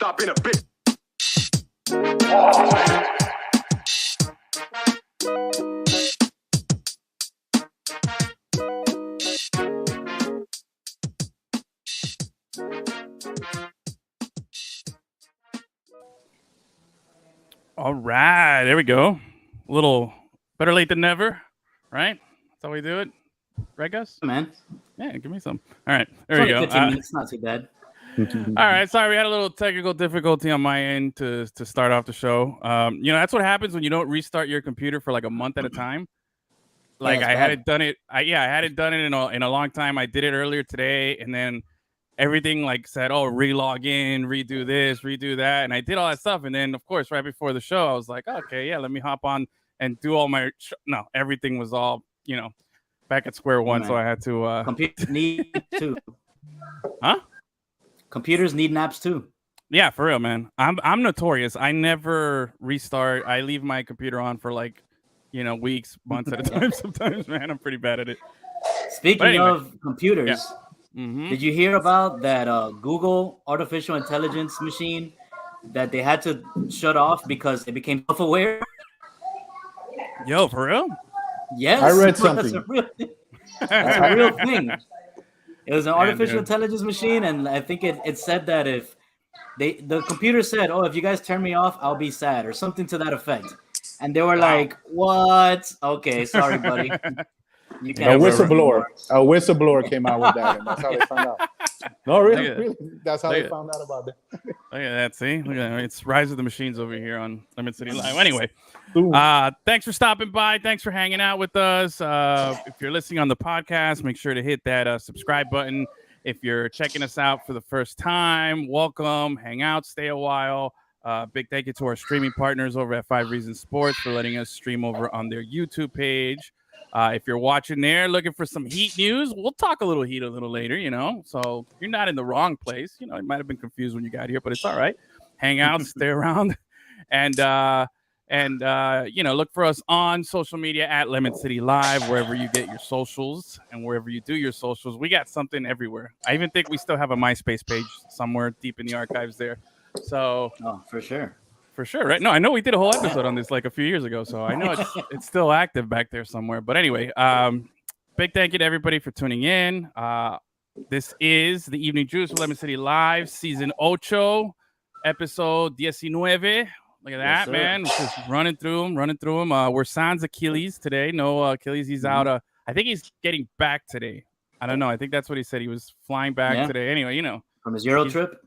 stop being a bitch. All right, there we go. A little better late than never, right? That's how we do it, right, Gus? Man. Yeah, give me some. All right, there we go. 15 minutes, not too bad. All right, sorry, we had a little technical difficulty on my end to start off the show. That's what happens when you don't restart your computer for like a month at a time. Like I hadn't done it. I hadn't done it in a long time. I did it earlier today, and then everything like said, "Oh, re-log in, redo this, redo that," and I did all that stuff. And then, of course, right before the show, I was like, "Okay, yeah, let me hop on and do all my." No, everything was all back at square one, so I had to. Computers need too. Huh? Computers need naps too. Yeah, for real, man. I'm notorious. I never restart. I leave my computer on for like, weeks, months at a time. Sometimes, man, I'm pretty bad at it. Speaking of computers. Yeah. Mm-hmm. Did you hear about that Google artificial intelligence machine that they had to shut off because it became self-aware? Yo, for real? Yes. I read something. That's a real thing. It was an artificial intelligence machine, and I think it said that if the computer said, "Oh, if you guys turn me off, I'll be sad," or something to that effect. And they were like, "What? Okay, sorry, buddy." A whistleblower came out with that, and that's how they found out. No, really, that's how they found out about that. Look at that, see? Look at that. It's Rise of the Machines over here on LemonCityLive. Anyway, thanks for stopping by. Thanks for hanging out with us. If you're listening on the podcast, make sure to hit that subscribe button. If you're checking us out for the first time, welcome. Hang out, stay a while. Big thank you to our streaming partners over at 5 Reasons Sports for letting us stream over on their YouTube page. If you're watching there looking for some Heat news, we'll talk a little Heat a little later, So you're not in the wrong place. You might have been confused when you got here, but it's all right. Hang out, stay around, and look for us on social media at LemonCityLive, wherever you get your socials and wherever you do your socials. We got something everywhere. I even think we still have a MySpace page somewhere deep in the archives there. So, for sure. For sure, right? No, I know we did a whole episode on this like a few years ago, so I know it's still active back there somewhere. But anyway, big thank you to everybody for tuning in. This is the Evening Juice with LemonCityLive, Season 8, Episode 19. Look at that, man. Just running through them. We're sans Achilles today. No Achilles. He's out. I think he's getting back today. I don't know. I think that's what he said. He was flying back today. Anyway, From his Euro trip?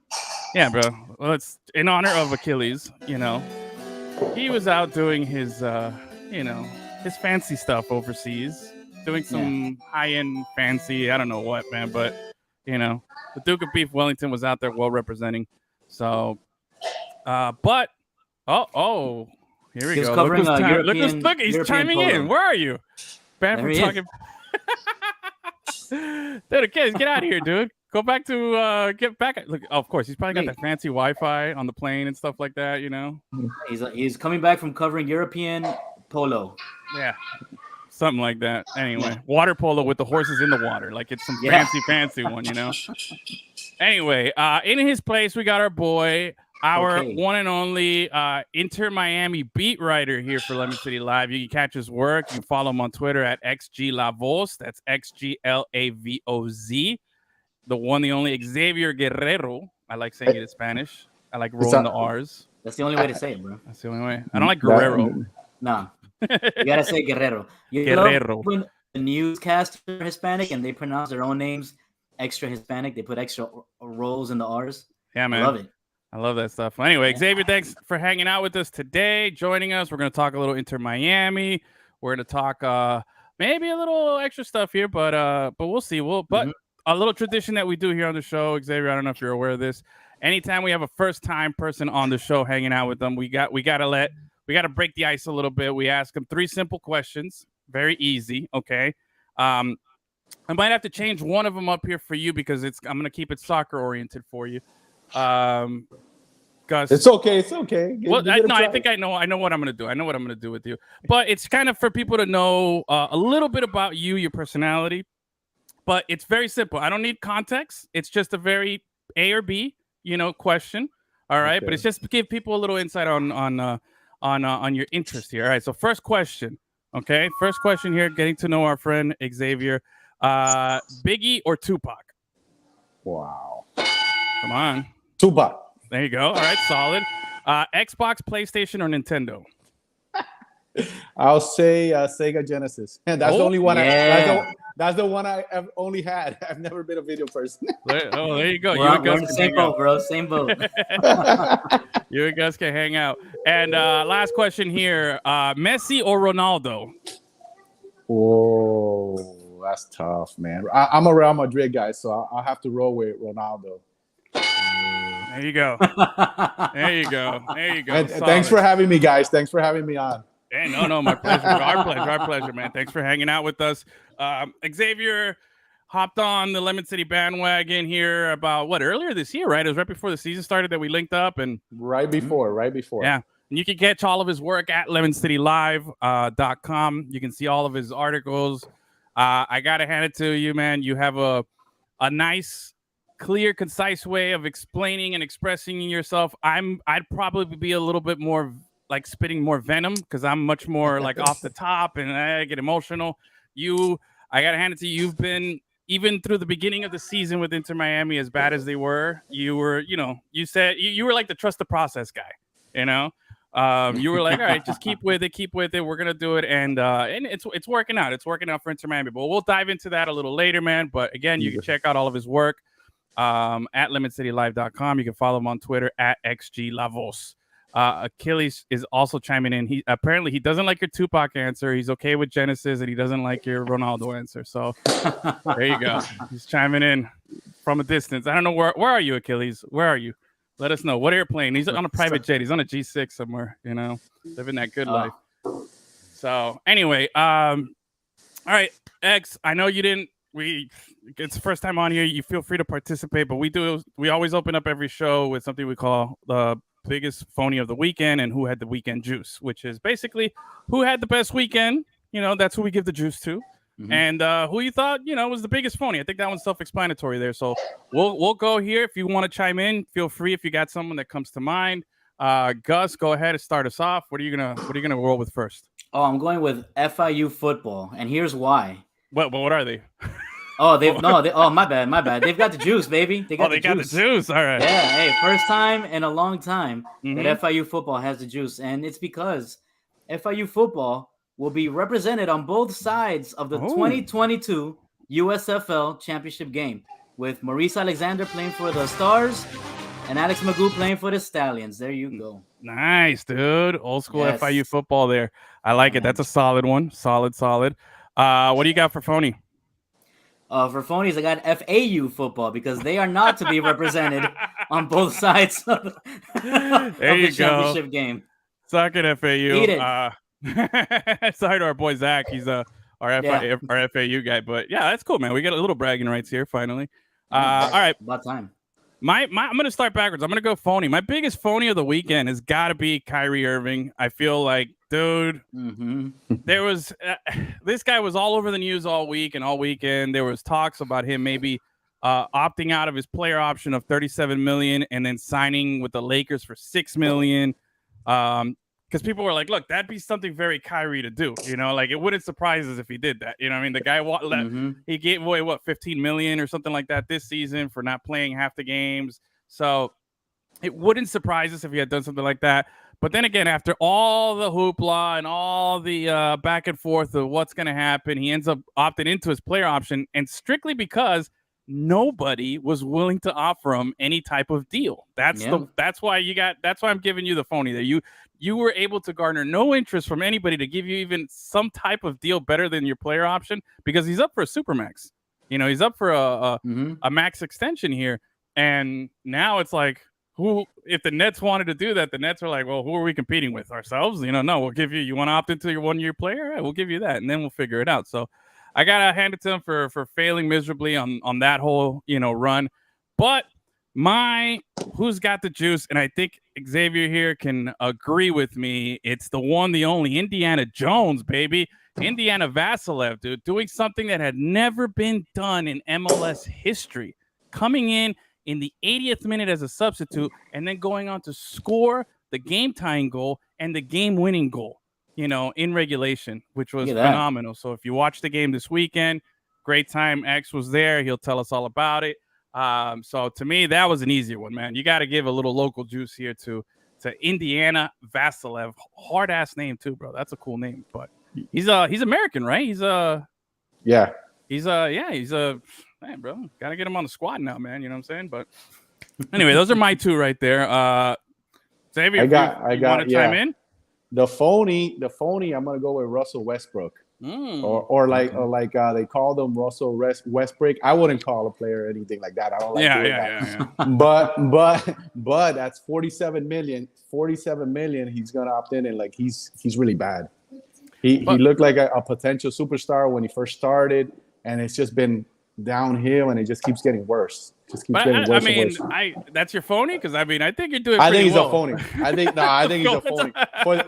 Yeah, bro. Well, it's in honor of Achilles, He was out doing his, his fancy stuff overseas, doing some high-end fancy, I don't know what, man, but, the Duke of Beef Wellington was out there well representing. So, here we go. Look, he's chiming in. Where are you? Bad for talking. Dude, kids, get out of here, dude. Go back to get back. Look, of course, he's probably got that fancy Wi-Fi on the plane and stuff like that. He's coming back from covering European polo. Yeah, something like that. Anyway, water polo with the horses in the water, like it's some fancy one. Anyway, in his place, we got our boy, our one and only Inter Miami beat writer here for LemonCityLive. You can catch his work. You can follow him on Twitter at XGLavoz. That's XGLAVOZ. The one, the only Xavier Guerrero. I like saying it in Spanish. I like rolling the R's. That's the only way to say it, bro. That's the only way. I don't like Guerrero. No. You got to say Guerrero. Guerrero. When the newscasters are Hispanic and they pronounce their own names extra Hispanic, they put extra rolls in the R's. Yeah, man. I love it. I love that stuff. Well, anyway, Xavier, thanks for hanging out with us today, joining us. We're going to talk a little Inter Miami. We're going to talk maybe a little extra stuff here, but we'll see. A little tradition that we do here on the show, Xavier, I don't know if you're aware of this. Anytime we have a first-time person on the show hanging out with them, we got to break the ice a little bit. We ask them 3 simple questions, very easy, okay? I might have to change one of them up here for you because I'm going to keep it soccer-oriented for you. Gus, it's okay. I think I know what I'm going to do. I know what I'm going to do with you. But it's kind of for people to know a little bit about you, your personality. But it's very simple. I don't need context. It's just a very A or B, question. All right, Okay. but it's just to give people a little insight on your interest here. All right, so first question. Okay, first question here. Getting to know our friend Xavier. Biggie or Tupac? Wow. Come on. Tupac. There you go. All right, solid. Xbox, PlayStation, or Nintendo? I'll say Sega Genesis. And that's the only one. Yeah. That's the one I have only had. I've never been a video person. There you go. We're in the same boat, bro. Same boat. You and Gus can hang out. And last question here: Messi or Ronaldo? Oh, that's tough, man. I'm a Real Madrid guy, so I'll have to roll with Ronaldo. There you go. There you go. There you go. And thanks for having me, guys. Thanks for having me on. Hey, no, my pleasure. Our pleasure, man. Thanks for hanging out with us. Xavier hopped on the Lemon City bandwagon here about earlier this year, right? It was right before the season started that we linked up, and right before. Yeah, and you can catch all of his work at LemonCityLive.com. You can see all of his articles. I gotta hand it to you, man. You have a nice, clear, concise way of explaining and expressing yourself. I'd probably be a little bit more like spitting more venom because I'm much more like off the top and I get emotional. I gotta hand it to you. You've been, even through the beginning of the season with Inter Miami, as bad as they were, you were, you said you were like the trust the process guy, You were like, all right, just keep with it. We're gonna do it, and it's working out. It's working out for Inter Miami. But we'll dive into that a little later, man. But again, you can check out all of his work at LemonCityLive.com. You can follow him on Twitter at XGLavos. Achilles is also chiming in. He doesn't like your Tupac answer. He's okay with Genesis, and he doesn't like your Ronaldo answer. So there you go. He's chiming in from a distance. I don't know where are you, Achilles? Where are you? Let us know. What airplane? He's on a private jet. He's on a G6 somewhere. Living that good life. So anyway, all right, X. I know you didn't. It's the first time on here. You feel free to participate, but we always open up every show with something we call the biggest phony of the weekend and who had the weekend juice, which is basically who had the best weekend. That's who we give the juice to. Mm-hmm. And who you thought, was the biggest phony. I think that one's self-explanatory there. So we'll go here. If you want to chime in, feel free. If you got someone that comes to mind, Gus, go ahead and start us off. What are you gonna roll with first? Oh, I'm going with FIU football, and here's why. What are they? Oh, my bad. They've got the juice, baby. They got the juice. All right. Yeah, hey, first time in a long time that FIU football has the juice, and it's because FIU football will be represented on both sides of the 2022 USFL championship game, with Maurice Alexander playing for the Stars and Alex Magoo playing for the Stallions. There you go. Nice, dude. Old school FIU football there. I like it. That's a solid one. Solid. What do you got for phony? For phonies, I got FAU football because they are not to be represented on both sides of the championship game. Suck it, FAU. Eat it. Sorry to our boy Zach. He's our FAU guy, but yeah, that's cool, man. We got a little bragging rights here finally. All right, about time. I'm gonna start backwards. I'm gonna go phony. My biggest phony of the weekend has got to be Kyrie Irving. I feel like, dude, there was this guy was all over the news all week and all weekend. There was talks about him maybe opting out of his player option of $37 million and then signing with the Lakers for $6 million. Because people were like, look, that'd be something very Kyrie to do. Like it wouldn't surprise us if he did that. The guy he gave away $15 million or something like that this season for not playing half the games. So it wouldn't surprise us if he had done something like that. But then again, after all the hoopla and all the back and forth of what's going to happen, he ends up opting into his player option, and strictly because nobody was willing to offer him any type of deal. That's why I'm giving you the phony there. You were able to garner no interest from anybody to give you even some type of deal better than your player option, because he's up for a supermax. He's up for a max extension here, and now it's like, if the Nets wanted to do that, the Nets are like, well, who are we competing with? Ourselves? No, we'll give you want to opt into your 1-year player? All right, we'll give you that, and then we'll figure it out. So I got to hand it to him for failing miserably on that whole, run. But who's got the juice, and I think Xavier here can agree with me, it's the one, the only Indiana Jones, baby. Indiana Vassilev, dude, doing something that had never been done in MLS history. Coming in in the 80th minute as a substitute, and then going on to score the game-tying goal and the game-winning goal, in regulation, which was phenomenal. So if you watch the game this weekend, great time. X was there. He'll tell us all about it. So to me, that was an easier one, man. You got to give a little local juice here to Indiana Vasilev. Hard-ass name, too, bro. That's a cool name, but he's American, right? He's man, bro. Gotta get him on the squad now, man. You know what I'm saying? But anyway, those are my two right there. Xavier, I got to chime in? The phony, I'm gonna go with Russell Westbrook. Or like they call them Russell Westbrook. I wouldn't call a player anything like that. I don't like that. But that's 47 million. 47 million. He's gonna opt in, and like he's really bad. He looked like a potential superstar when he first started, and it's just been downhill, and it just keeps getting worse. That's your phony, because I think you're doing. I think he's well. a phony. I think he's a phony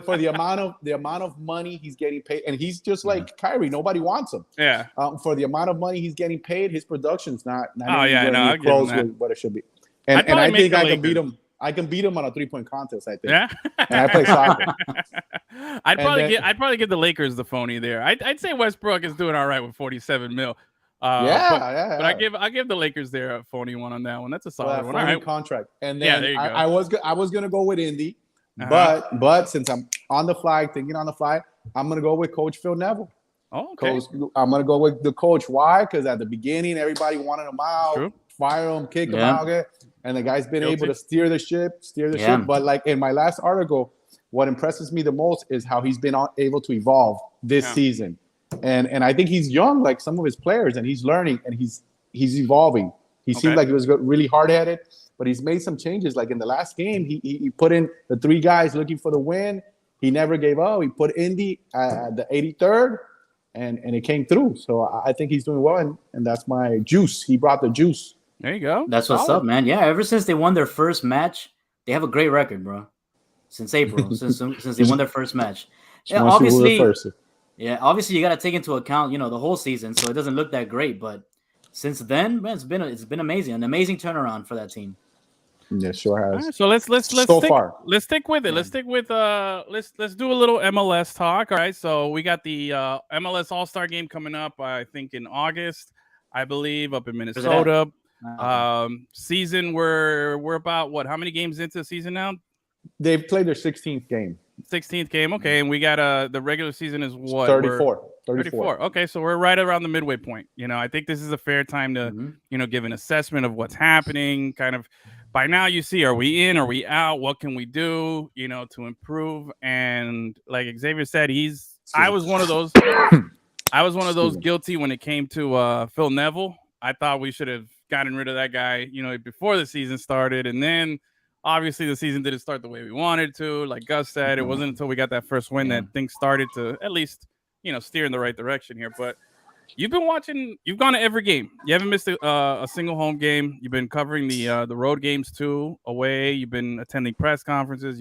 for the amount of money he's getting paid, and he's just like Kyrie. Nobody wants him. Yeah. For the amount of money he's getting paid, his production's not close with what it should be. And I think I can beat him. I can beat him on a 3-point contest, I think. Yeah. And I play soccer. I'd probably give the Lakers the phony there. I'd say Westbrook is doing all right with 47 mil. But I give the Lakers their phony one on that one. That's a solid one. All right. Contract. And then there you go. I was gonna go with Indy, but since I'm thinking on the fly, I'm gonna go with Coach Phil Neville. Oh, okay. I'm gonna go with the coach. Why? Because at the beginning, everybody wanted him out, fire him, kick him out. And the guy's been able to steer the ship. But like in my last article, what impresses me the most is how he's been able to evolve this season. And I think he's young, like some of his players, and he's learning and he's evolving. He seemed like he was really hard-headed, but he's made some changes. Like in the last game, he put in the 3 guys looking for the win. He never gave up. He put Indy at the 83rd, and it came through. So I think he's doing well, and that's my juice. He brought the juice. There you go. That's what's up, man. Yeah, ever since they won their first match, they have a great record, bro. Since April, since they won their first match. Yeah, obviously, you got to take into account, the whole season, so it doesn't look that great. But since then, man, it's been amazing, an amazing turnaround for that team. Yeah, sure has. Right, so let's stick with it. Let's stick with let's do a little MLS talk. All right. So we got the MLS All-Star game coming up, I think in August, I believe, up in Minnesota. Season, we're about how many games into the season now? They've played their 16th game. 16th game, okay, and we got the regular season is what? 34. Okay, so we're right around the midway point. I think this is a fair time to give an assessment of what's happening. Kind of by now, you see, are we in? Are we out? What can we do? To improve. And like Xavier said, I was one of those. I was one of those guilty when it came to Phil Neville. I thought we should have gotten rid of that guy, before the season started, and then. Obviously, the season didn't start the way we wanted to. Like Gus said, it wasn't until we got that first win that things started to at least, steer in the right direction here. But you've been watching. You've gone to every game. You haven't missed a single home game. You've been covering the road games too, away. You've been attending press conferences.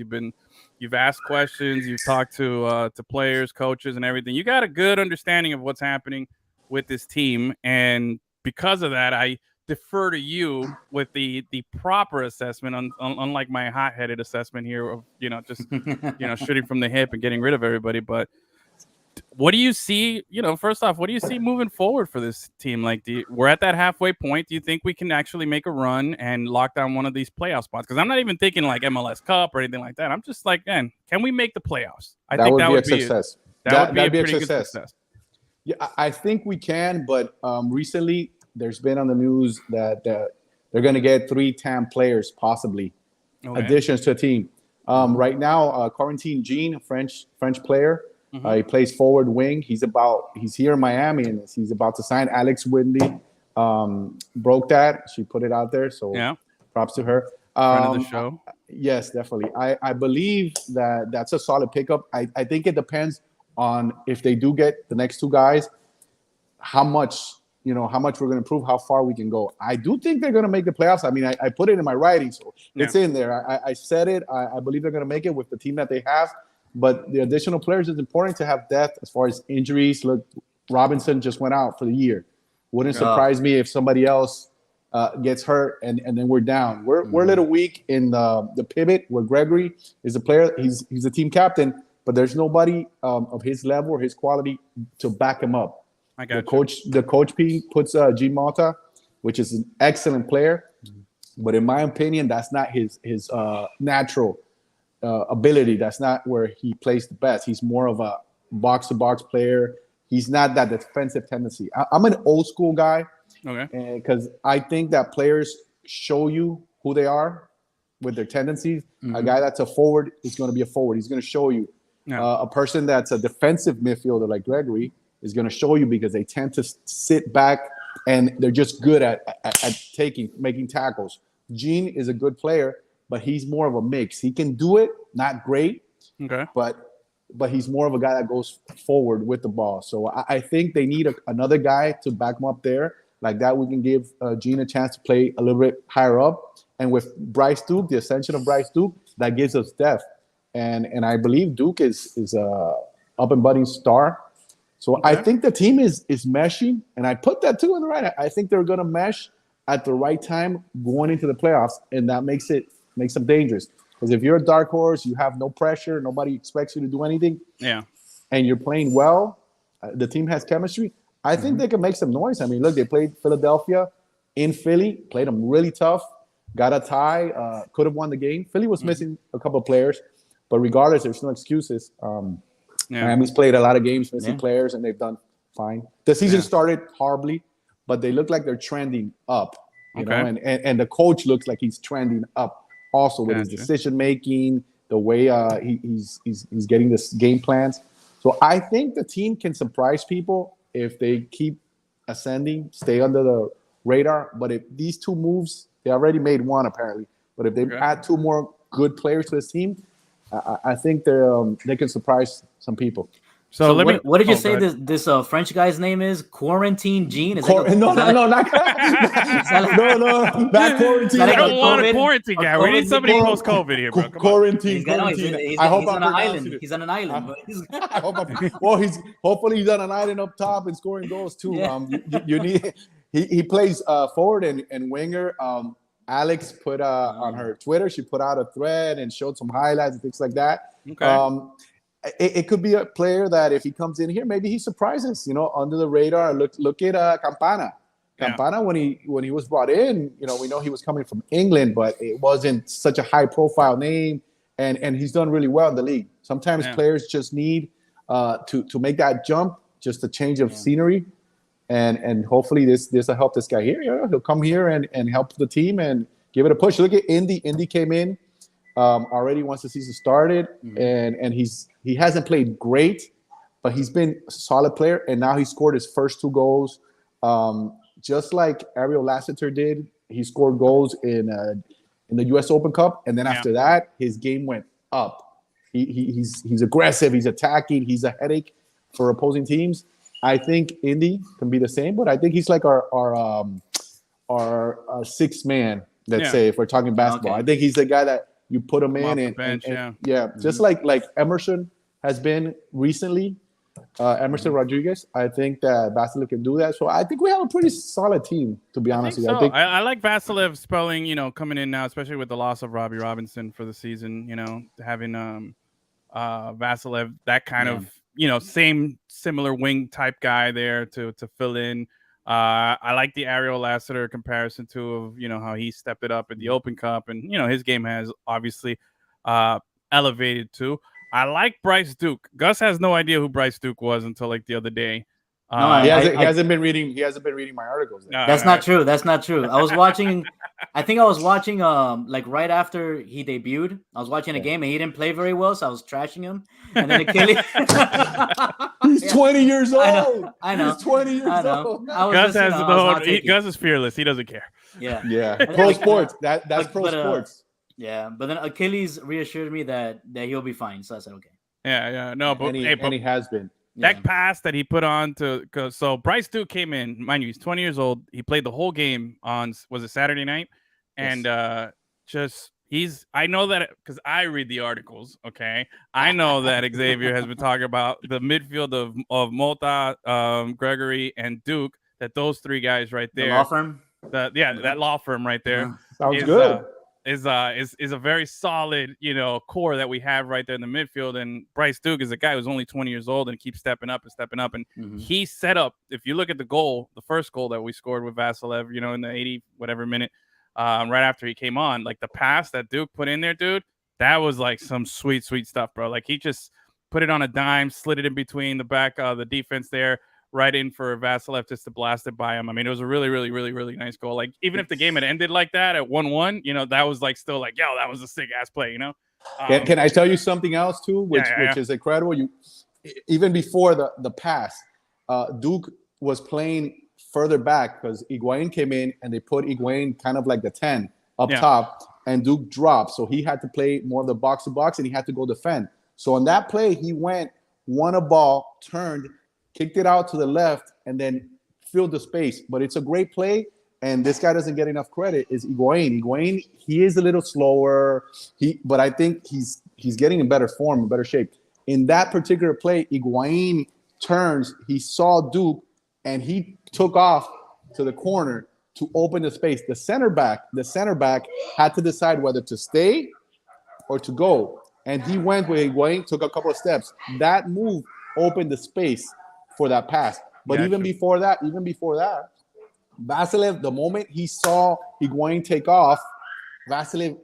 You've asked questions. You've talked to players, coaches, and everything. You got a good understanding of what's happening with this team, and because of that, I defer to you with the proper assessment, unlike my hot-headed assessment here of just shooting from the hip and getting rid of everybody. But what do you see? First off, what do you see moving forward for this team? Like, we're at that halfway point. Do you think we can actually make a run and lock down one of these playoff spots? Because I'm not even thinking like MLS Cup or anything like that. I'm just like, man, can we make the playoffs? I think that would be a success. That would be a pretty good success. Yeah, I think we can, but recently. There's been on the news that they're going to get 3 TAM players, possibly additions to a team. Right now, Quarantine Jean, a French player, he plays forward wing. He's here in Miami, and he's about to sign. Alex Windy broke that. She put it out there, so props to her. Friend of the show. Yes, definitely. I believe that's a solid pickup. I think it depends on if they do get the next 2 guys, how much we're going to improve, how far we can go. I do think they're going to make the playoffs. I mean, I put it in my writing, so it's in there. I said it. I believe they're going to make it with the team that they have. But the additional players is important to have depth as far as injuries. Look, Robinson just went out for the year. Wouldn't surprise me if somebody else gets hurt, and then we're down. We're a little weak in the pivot where Gregory is a player. He's a team captain, but there's nobody of his level or his quality to back him up. I got the coach P puts G Malta, which is an excellent player, but in my opinion, that's not his natural ability. That's not where he plays the best. He's more of a box-to-box player. He's not that defensive tendency. I'm an old school guy. Okay. Because I think that players show you who they are with their tendencies. A guy that's a forward is going to be a forward. He's going to show you. A person that's a defensive midfielder like Gregory is going to show you because they tend to sit back and they're just good at making tackles. Gene is a good player, but he's more of a mix. He can do it, not great, but he's more of a guy that goes forward with the ball. So I think they need another guy to back him up there. Like that, we can give Gene a chance to play a little bit higher up. And with Bryce Duke, the ascension of Bryce Duke, that gives us depth. And I believe Duke is a up and budding star. So I think the team is meshing. And I put that too on the right. I think they're going to mesh at the right time going into the playoffs. And that makes them dangerous. Because if you're a dark horse, you have no pressure. Nobody expects you to do anything. Yeah. And you're playing well. The team has chemistry. I think they can make some noise. I mean, look, they played Philadelphia in Philly, played them really tough, got a tie, could have won the game. Philly was missing a couple of players, but regardless, there's no excuses. Miami's played a lot of games missing players, and they've done fine. The season started horribly, but they look like they're trending up. You know, and the coach looks like he's trending up also with his decision making, the way he's getting this game plans. So I think the team can surprise people if they keep ascending, stay under the radar. But if these two moves, they already made one apparently, but if they add two more good players to this team, I think they can surprise some people. So what did you say this French guy's name is? Quarantine Gene? Is not quarantine. I don't want a quarantine guy. We need somebody post-COVID here, bro. Quarantine. I hope on an island. He's on an island. Hopefully he's on an island up top and scoring goals too. You need. He plays forward and winger. Alex put on her Twitter. She put out a thread and showed some highlights and things like that. It could be a player that if he comes in here, maybe he surprises, under the radar. Look at Campana. Campana, when he was brought in, we know he was coming from England, but it wasn't such a high profile name, and he's done really well in the league. Sometimes players just need to make that jump, just a change of scenery, and hopefully this will help this guy here. He'll come here and help the team and give it a push. Look at Indy. Indy came in already once the season started, and he hasn't played great, but he's been a solid player, and now he scored his first 2 goals. Just like Ariel Lassiter did, he scored goals in the U.S. Open Cup, and then after that, his game went up. He's aggressive, he's attacking, he's a headache for opposing teams. I think Indy can be the same, but I think he's like our sixth man. Let's say if we're talking basketball, I think he's the guy that you put him in just like Emerson has been recently. Emerson Rodriguez, I think that Vasilev can do that. So I think we have a pretty solid team, to be honest with you. I like Vasilev spelling, coming in now, especially with the loss of Robbie Robinson for the season, having Vasilev, that kind of, similar wing type guy there to fill in. I like the Ariel Lassiter comparison too of, how he stepped it up in the Open Cup, and, his game has obviously elevated too. I like Bryce Duke. Gus has no idea who Bryce Duke was until like the other day. He hasn't been reading my articles. That's not true. I was watching like right after he debuted. I was watching a game and he didn't play very well, so I was trashing him. And then Achilles He's 20 years old. I know. He's 20 years old. Gus is fearless. He doesn't care. Yeah. Pro sports. That's pro sports. Yeah, but then Achilles reassured me that he'll be fine. So I said, okay. Yeah. No, but he has been. That pass that he put on so Bryce Duke came in, mind you, he's 20 years old. He played the whole game was it Saturday night? And I know that because I read the articles. Okay, I know that Xavier has been talking about the midfield of Mota, Gregory, and Duke. That those 3 guys right there. The law firm. that law firm right there. Sounds good. Is a very solid, core that we have right there in the midfield. And Bryce Duke is a guy who's only 20 years old and keeps stepping up. And he set up, if you look at the first goal that we scored with Vasilev, in the 80 whatever minute, right after he came on, like the pass that Duke put in there, dude, that was like some sweet stuff, bro. Like he just put it on a dime, slid it in between the back of the defense there, right in for Vasilev just to blast it by him. I mean, it was a really, really, really, really nice goal. Like, even if the game had ended like that at 1-1, that was like still like, yo, that was a sick-ass play, Can I tell you something else, too, which is incredible? Even before the pass, Duke was playing further back because Higuain came in, and they put Higuain kind of like the 10 up top, and Duke dropped. So he had to play more of the box-to-box, and he had to go defend. So on that play, he won a ball, turned, kicked it out to the left, and then filled the space. But it's a great play, and this guy doesn't get enough credit, is Higuain. Higuain, he is a little slower, but I think he's getting in better form, in better shape. In that particular play, Higuain turns, he saw Duke, and he took off to the corner to open the space. The center back had to decide whether to stay or to go. And he went with Higuain, took a couple of steps. That move opened the space for that pass. But even before that, Vasilev, the moment he saw Higuain take off, Vasilev,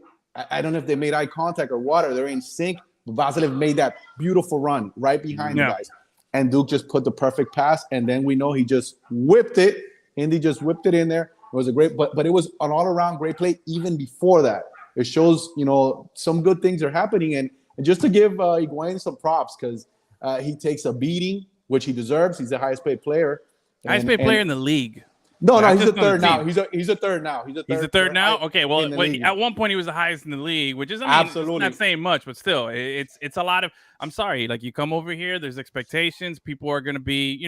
I don't know if they made eye contact or what, or they're in sync, but Vasilev made that beautiful run right behind the guys. And Duke just put the perfect pass, and then we know he just whipped it. Indy just whipped it in there. It was a great, but it was an all-around great play even before that. It shows, some good things are happening. And just to give Higuain some props, because he takes a beating, which he deserves. He's the highest paid player. Highest paid player in the league. No, he's a third now. He's a third now. He's a third now? Okay, well, at one point he was the highest in the league, which is, absolutely, it's not saying much, but still, it's a lot of, I'm sorry, like you come over here, there's expectations. People are going to be,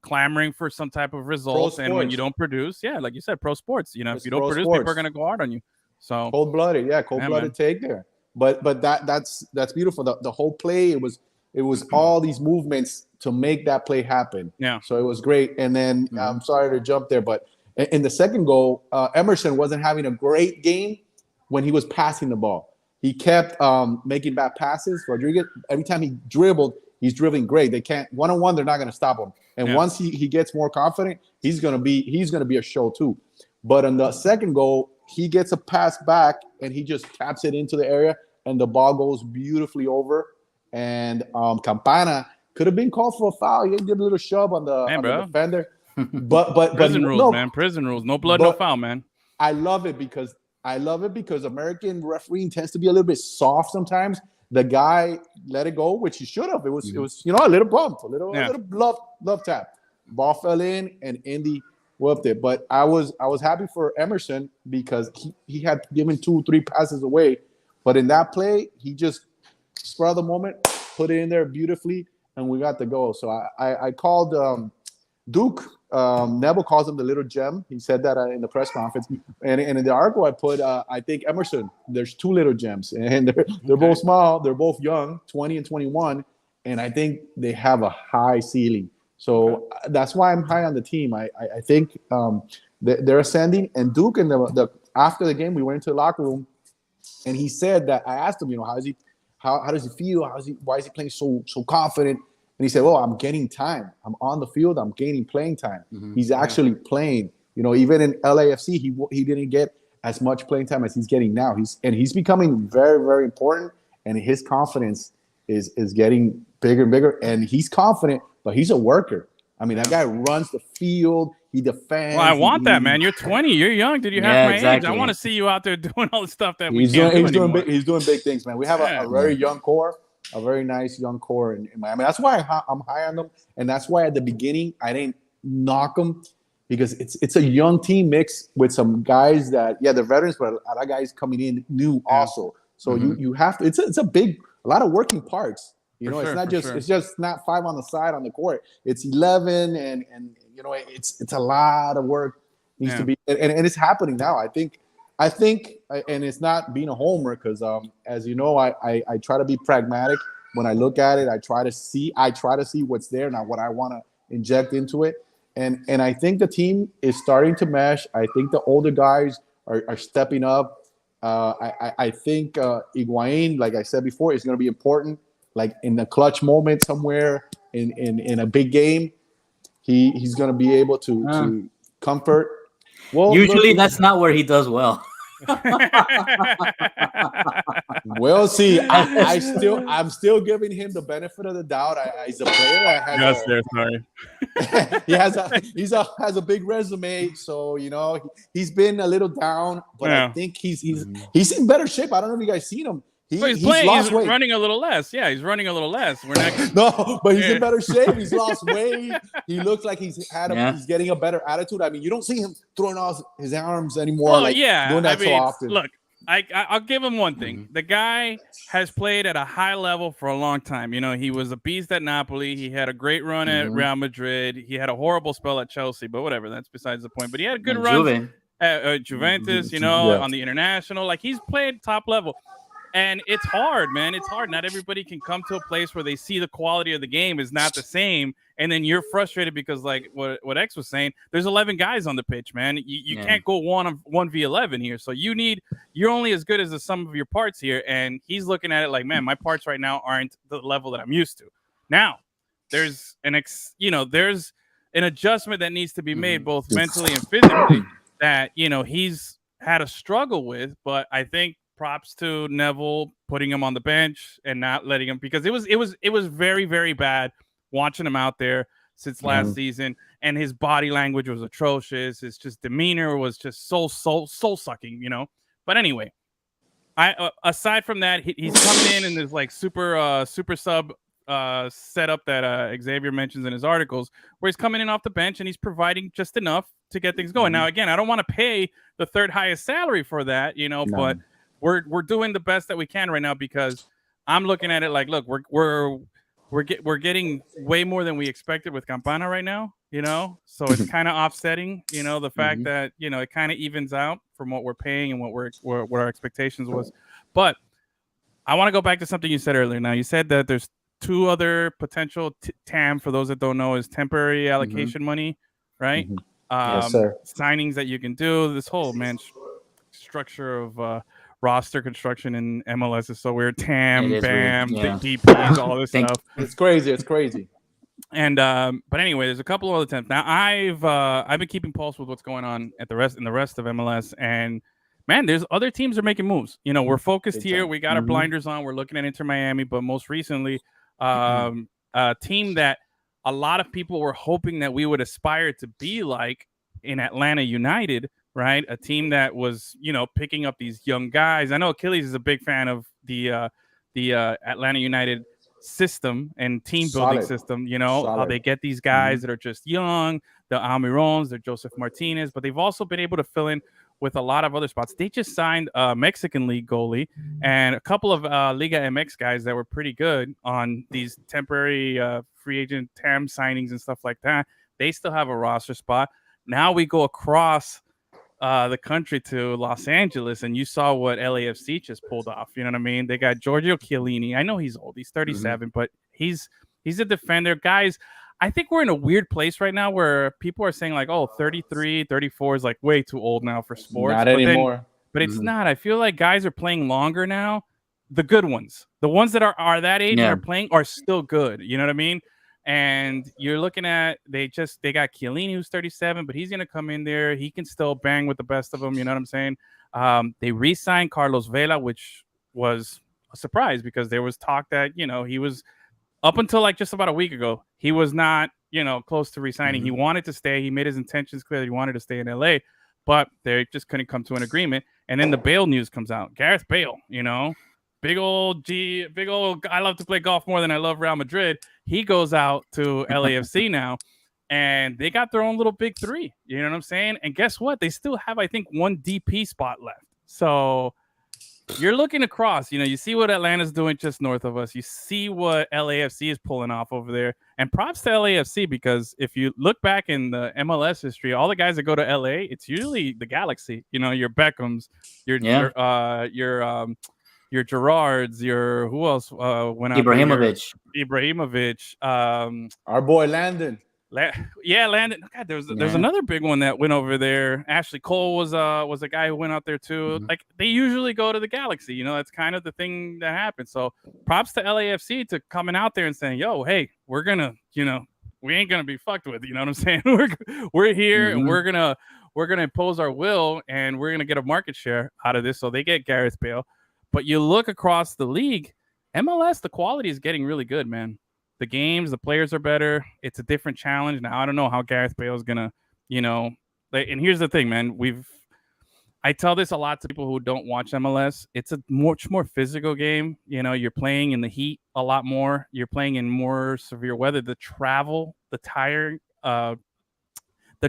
clamoring for some type of results. And when you don't produce, like you said, pro sports, if you don't produce, people are going to go hard on you. So cold-blooded take there. But that's beautiful. The whole play, it was all these movements to make that play happen. Yeah. So it was great. And then I'm sorry to jump there, but in the second goal, Emerson wasn't having a great game when he was passing the ball. He kept making bad passes. Rodriguez, every time he dribbled, he's dribbling great. They can't one-on-one. They're not going to stop him. And once he gets more confident, he's going to be a show too. But on the second goal, he gets a pass back and he just taps it into the area, and the ball goes beautifully over. And Campana could have been called for a foul. He did a little shove on the defender. But prison rules, man. Prison rules. No blood, no foul, man. I love it because American refereeing tends to be a little bit soft sometimes. The guy let it go, which he should have. It was a little bump, a little love tap. Ball fell in, and Indy whooped it. But I was happy for Emerson because he had given 2-3 passes away, but in that play he just spur of the moment put it in there beautifully, and we got the goal. So I called Duke. Neville calls him the little gem. He said that in the press conference, and in the article I put I think Emerson, there's 2 little gems, and they're both small, they're both young, 20 and 21, and I think they have a high ceiling. So that's why I'm high on the team. I think they're ascending. And Duke, in the after the game, we went into the locker room, and he said that I asked him, how does he feel? Why is he playing so confident? And he said, "Oh, I'm getting time. I'm on the field. I'm gaining playing time." Mm-hmm. He's actually playing. Even in LAFC, he didn't get as much playing time as he's getting now. He's becoming very, very important, and his confidence is getting bigger and bigger. And he's confident, but he's a worker. I mean, that guy runs the field. He defends. Well, I want that, man. You're 20. You're young. Did you have my age? I want to see you out there doing all the stuff that he's doing big things, man. We have a very young core. A very nice young core in Miami. That's why I'm high on them, and that's why at the beginning I didn't knock them, because it's a young team mixed with some guys that they're veterans, but a lot of guys coming in new also. So you have to. It's a lot of working parts. It's just not 5 on the side on the court. It's 11, and it's a lot of work needs to be, and it's happening now. I think, and it's not being a homer because, as you know, I try to be pragmatic when I look at it. I try to see what's there, not what I want to inject into it. And I think the team is starting to mesh. I think the older guys are stepping up. I think Higuain, like I said before, is going to be important. Like in the clutch moment somewhere in a big game, he's going to be able to comfort. Well, usually that's not where he does well. We'll see. I'm still giving him the benefit of the doubt. He's a player that has a big resume. So he's been a little down, but I think he's in better shape. I don't know if you guys seen him. He's running a little less. Yeah, he's running a little less. We're not. No, but he's in better shape. He's lost weight. He looks like he's getting a better attitude. I mean, you don't see him throwing off his arms anymore. Well, doing that so often. Look, I'll give him one thing. The guy has played at a high level for a long time. He was a beast at Napoli. He had a great run at Real Madrid. He had a horrible spell at Chelsea, but whatever. That's besides the point. But he had a good run at Juventus. On the international. Like he's played top level. And it's hard, man. It's hard. Not everybody can come to a place where they see the quality of the game is not the same. And then you're frustrated because, like what X was saying, there's 11 guys on the pitch, man. You can't go 1v11 here. So you're only as good as the sum of your parts here. And he's looking at it like, man, my parts right now aren't the level that I'm used to. Now, there's an adjustment that needs to be made both mentally and physically that, he's had a struggle with. But I think props to Neville putting him on the bench and not letting him, because it was very, very bad watching him out there since last season, and his body language was atrocious. His just demeanor was just soul sucking, But anyway, aside from that, he's coming in this like super sub setup that Xavier mentions in his articles, where he's coming in off the bench and he's providing just enough to get things going. Now, again, I don't want to pay the third highest salary for that, but we're doing the best that we can right now, because I'm looking at it like, look, we're getting way more than we expected with Campana right now, so it's kind of offsetting, the fact that it kind of evens out from what we're paying and what our expectations was. But I want to go back to something you said earlier. Now, you said that there's two other potential TAM, for those that don't know, is temporary allocation money, right? Yes, sir. Signings that you can do. This whole structure of roster construction in MLS is so weird. TAM, BAM, DPs, all this stuff. It's crazy. And but anyway, there's a couple of other TAMs. Now I've been keeping pulse with what's going on in the rest of MLS, and man, there's other teams are making moves. We're focused here. We got our blinders on. We're looking at Inter Miami, but most recently, a team that a lot of people were hoping that we would aspire to be like in Atlanta United. Right, a team that was, picking up these young guys. I know Achilles is a big fan of the Atlanta United system and team building system. How they get these guys that are just young, the Almirons, the Joseph Martinez, but they've also been able to fill in with a lot of other spots. They just signed a Mexican League goalie and a couple of Liga MX guys that were pretty good on these temporary free agent TAM signings and stuff like that. They still have a roster spot. Now we go across the country to Los Angeles, and you saw what LAFC just pulled off. You know what I mean? They got Giorgio Chiellini. I know he's old. He's 37, but he's a defender. Guys, I think we're in a weird place right now where people are saying like, oh, 33, 34 is like way too old now for sports. Not anymore. But it's not. I feel like guys are playing longer now. The good ones. The ones that are that age and are playing are still good. You know what I mean? And you're looking at they got Chiellini, who's 37, but he's gonna come in there. He can still bang with the best of them. You know what I'm saying? They re-signed Carlos Vela, which was a surprise because there was talk that he was up until like just about a week ago. He was not close to re-signing. He wanted to stay. He made his intentions clear that he wanted to stay in LA, but they just couldn't come to an agreement. And then the Bale news comes out. Gareth Bale, big old, I love to play golf more than I love Real Madrid. He goes out to LAFC now, and they got their own little big three. You know what I'm saying? And guess what? They still have, I think, one DP spot left. So you're looking across. You see what Atlanta's doing just north of us. You see what LAFC is pulling off over there. And props to LAFC, because if you look back in the MLS history, all the guys that go to LA, it's usually the Galaxy. Your Beckhams, your Gerards, who else went out? Ibrahimovic. Our boy Landon. Landon. God, there's another big one that went over there. Ashley Cole was a guy who went out there too. Mm-hmm. Like they usually go to the Galaxy. You know, that's kind of the thing that happens. So props to LAFC to coming out there and saying, "Yo, hey, we're gonna, we ain't gonna be fucked with." You know what I'm saying? We're here and we're gonna impose our will and we're gonna get a market share out of this. So they get Gareth Bale. But you look across the league, MLS, the quality is getting really good, man. The games, the players are better. It's a different challenge. Now, I don't know how Gareth Bale is going to, and here's the thing, man. I tell this a lot to people who don't watch MLS. It's a much more physical game. You're playing in the heat a lot more. You're playing in more severe weather. The travel, the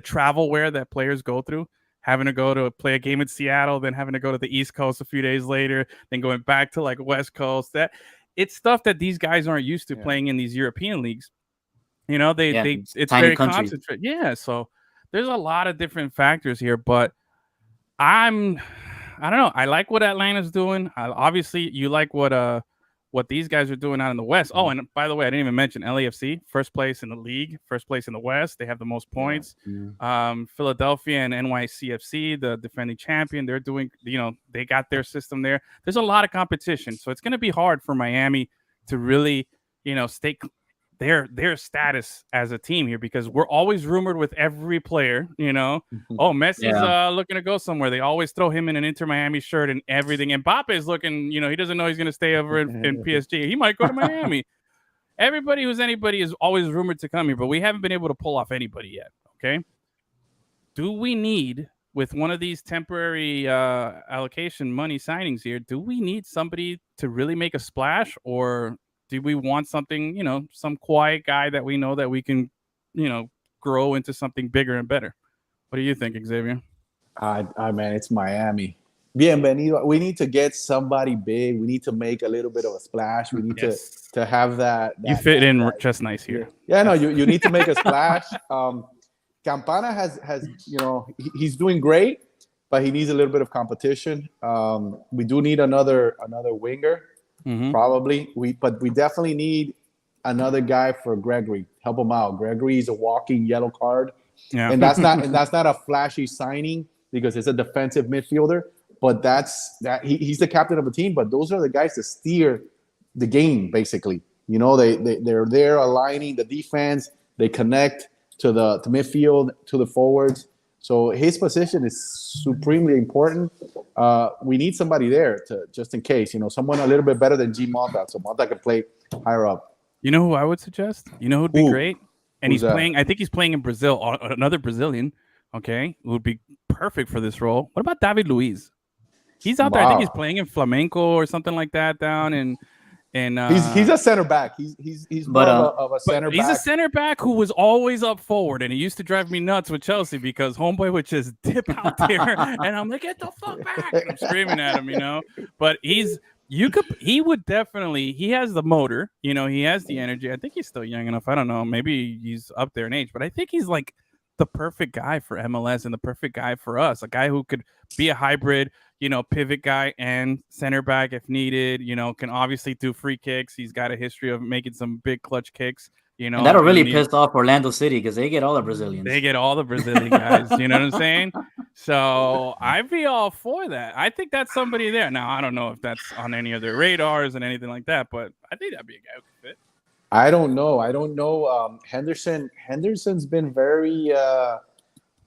travel wear that players go through, having to go to play a game in Seattle, then having to go to the East Coast a few days later, then going back to like West Coast. It's stuff that these guys aren't used to playing in these European leagues. It's very concentrated. Yeah, so there's a lot of different factors here, but I don't know. I like what Atlanta's doing. Obviously, you like what these guys are doing out in the West. Oh, and by the way, I didn't even mention LAFC, first place in the league, first place in the West. They have the most points. Yeah. Philadelphia and NYCFC, the defending champion, they're doing, they got their system there. There's a lot of competition. So it's going to be hard for Miami to really, stay their status as a team here, because we're always rumored with every player, oh, Messi's looking to go somewhere. They always throw him in an Inter Miami shirt and everything. Mbappe is looking, he doesn't know he's going to stay over in PSG. He might go to Miami. Everybody who's anybody is always rumored to come here, but we haven't been able to pull off anybody yet. Okay. Do we need, with one of these temporary allocation money signings here, do we need somebody to really make a splash, or do we want something, some quiet guy that we know that we can, grow into something bigger and better? What do you think, Xavier? Man, it's Miami. Bienvenido. We need to get somebody big. We need to make a little bit of a splash. We need to have that. You fit in just nice here. Yeah, no, you need to make a splash. Campana has he's doing great, but he needs a little bit of competition. We do need another winger. Mm-hmm. Probably, but we definitely need another guy for Gregory. Help him out. Gregory is a walking yellow card, and that's not a flashy signing because it's a defensive midfielder. But he's the captain of the team. But those are the guys that steer the game, basically. They're there aligning the defense. They connect to midfield, to the forwards. So his position is supremely important. We need somebody there to, just in case, someone a little bit better than G Mota, so Mota can play higher up. You know who I would suggest? You know who'd be great? And he's playing. I think he's playing in Brazil. Another Brazilian, okay, who would be perfect for this role. What about David Luiz? He's out there. I think he's playing in Flamenco or something like that down in. And he's a center back. He's more of a center back. He's a center back who was always up forward, and it used to drive me nuts with Chelsea because homeboy would just dip out there, and I'm like, "Get the fuck back!" And I'm screaming at him, But he would definitely. He has the motor, he has the energy. I think he's still young enough. I don't know. Maybe he's up there in age, but I think he's like the perfect guy for MLS and the perfect guy for us. A guy who could be a hybrid, pivot guy and center back if needed, can obviously do free kicks. He's got a history of making some big clutch kicks, And that'll really piss off Orlando City because they get all the Brazilians. They get all the Brazilian guys, you know what I'm saying? So I'd be all for that. I think that's somebody there. Now, I don't know if that's on any of their radars and anything like that, but I think that'd be a guy who could fit. I don't know. Henderson's been very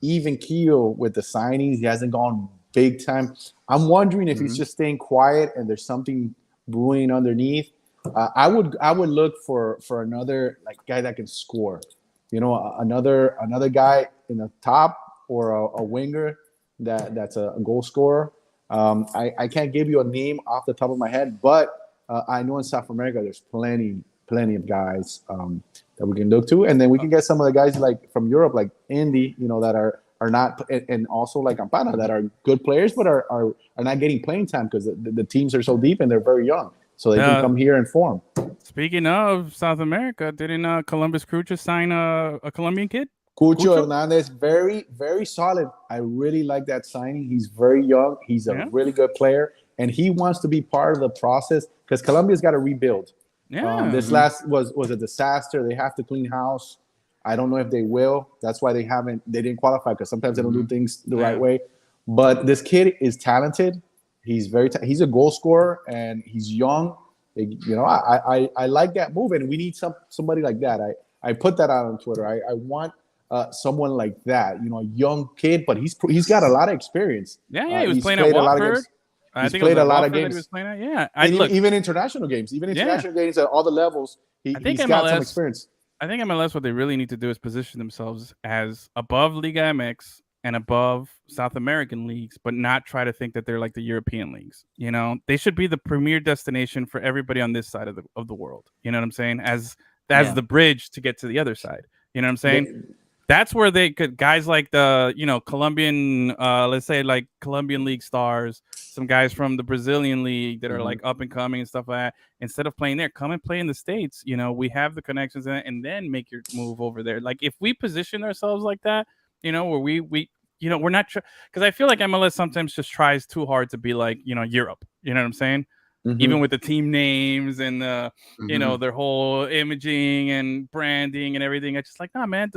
even keel with the signings. He hasn't gone big time. I'm wondering if he's just staying quiet and there's something brewing underneath. I would look for another guy that can score. Another guy in the top or a winger that's a goal scorer. I can't give you a name off the top of my head, but I know in South America there's plenty of guys that we can look to, and then we can get some of the guys like from Europe, like Indy, that are not, and also like Campana, that are good players but are not getting playing time because the teams are so deep and they're very young, so they can come here and form. Speaking of South America, didn't Columbus Crew just sign a Colombian kid? Cucho Hernandez, very, very solid. I really like that signing. He's very young. He's a really good player, and he wants to be part of the process because Colombia's got to rebuild. Yeah. This last was a disaster. They have to clean house. I don't know if they will. That's why they didn't qualify, because sometimes they don't do things the right way. But this kid is talented. He's he's a goal scorer, and he's young. I like that move, and we need somebody like that. I put that out on Twitter. I want someone like that, a young kid, but he's got a lot of experience. Yeah, he was playing at Watford. He's played a lot of games. He was playing at, yeah, even international games, games at all the levels. He's got some experience. I think MLS, what they really need to do is position themselves as above Liga MX and above South American leagues, but not try to think that they're like the European leagues. They should be the premier destination for everybody on this side of the world. You know what I'm saying? As the bridge to get to the other side. You know what I'm saying? That's where they could, guys like the, Colombian, let's say like Colombian league stars, some guys from the Brazilian league that are like up and coming and stuff like that. Instead of playing there, come and play in the States. We have the connections in it, and then make your move over there. Like if we position ourselves like that, where we we're not, because I feel like MLS sometimes just tries too hard to be like, Europe. You know what I'm saying? Even with the team names and the, their whole imaging and branding and everything. It's just like, nah, man,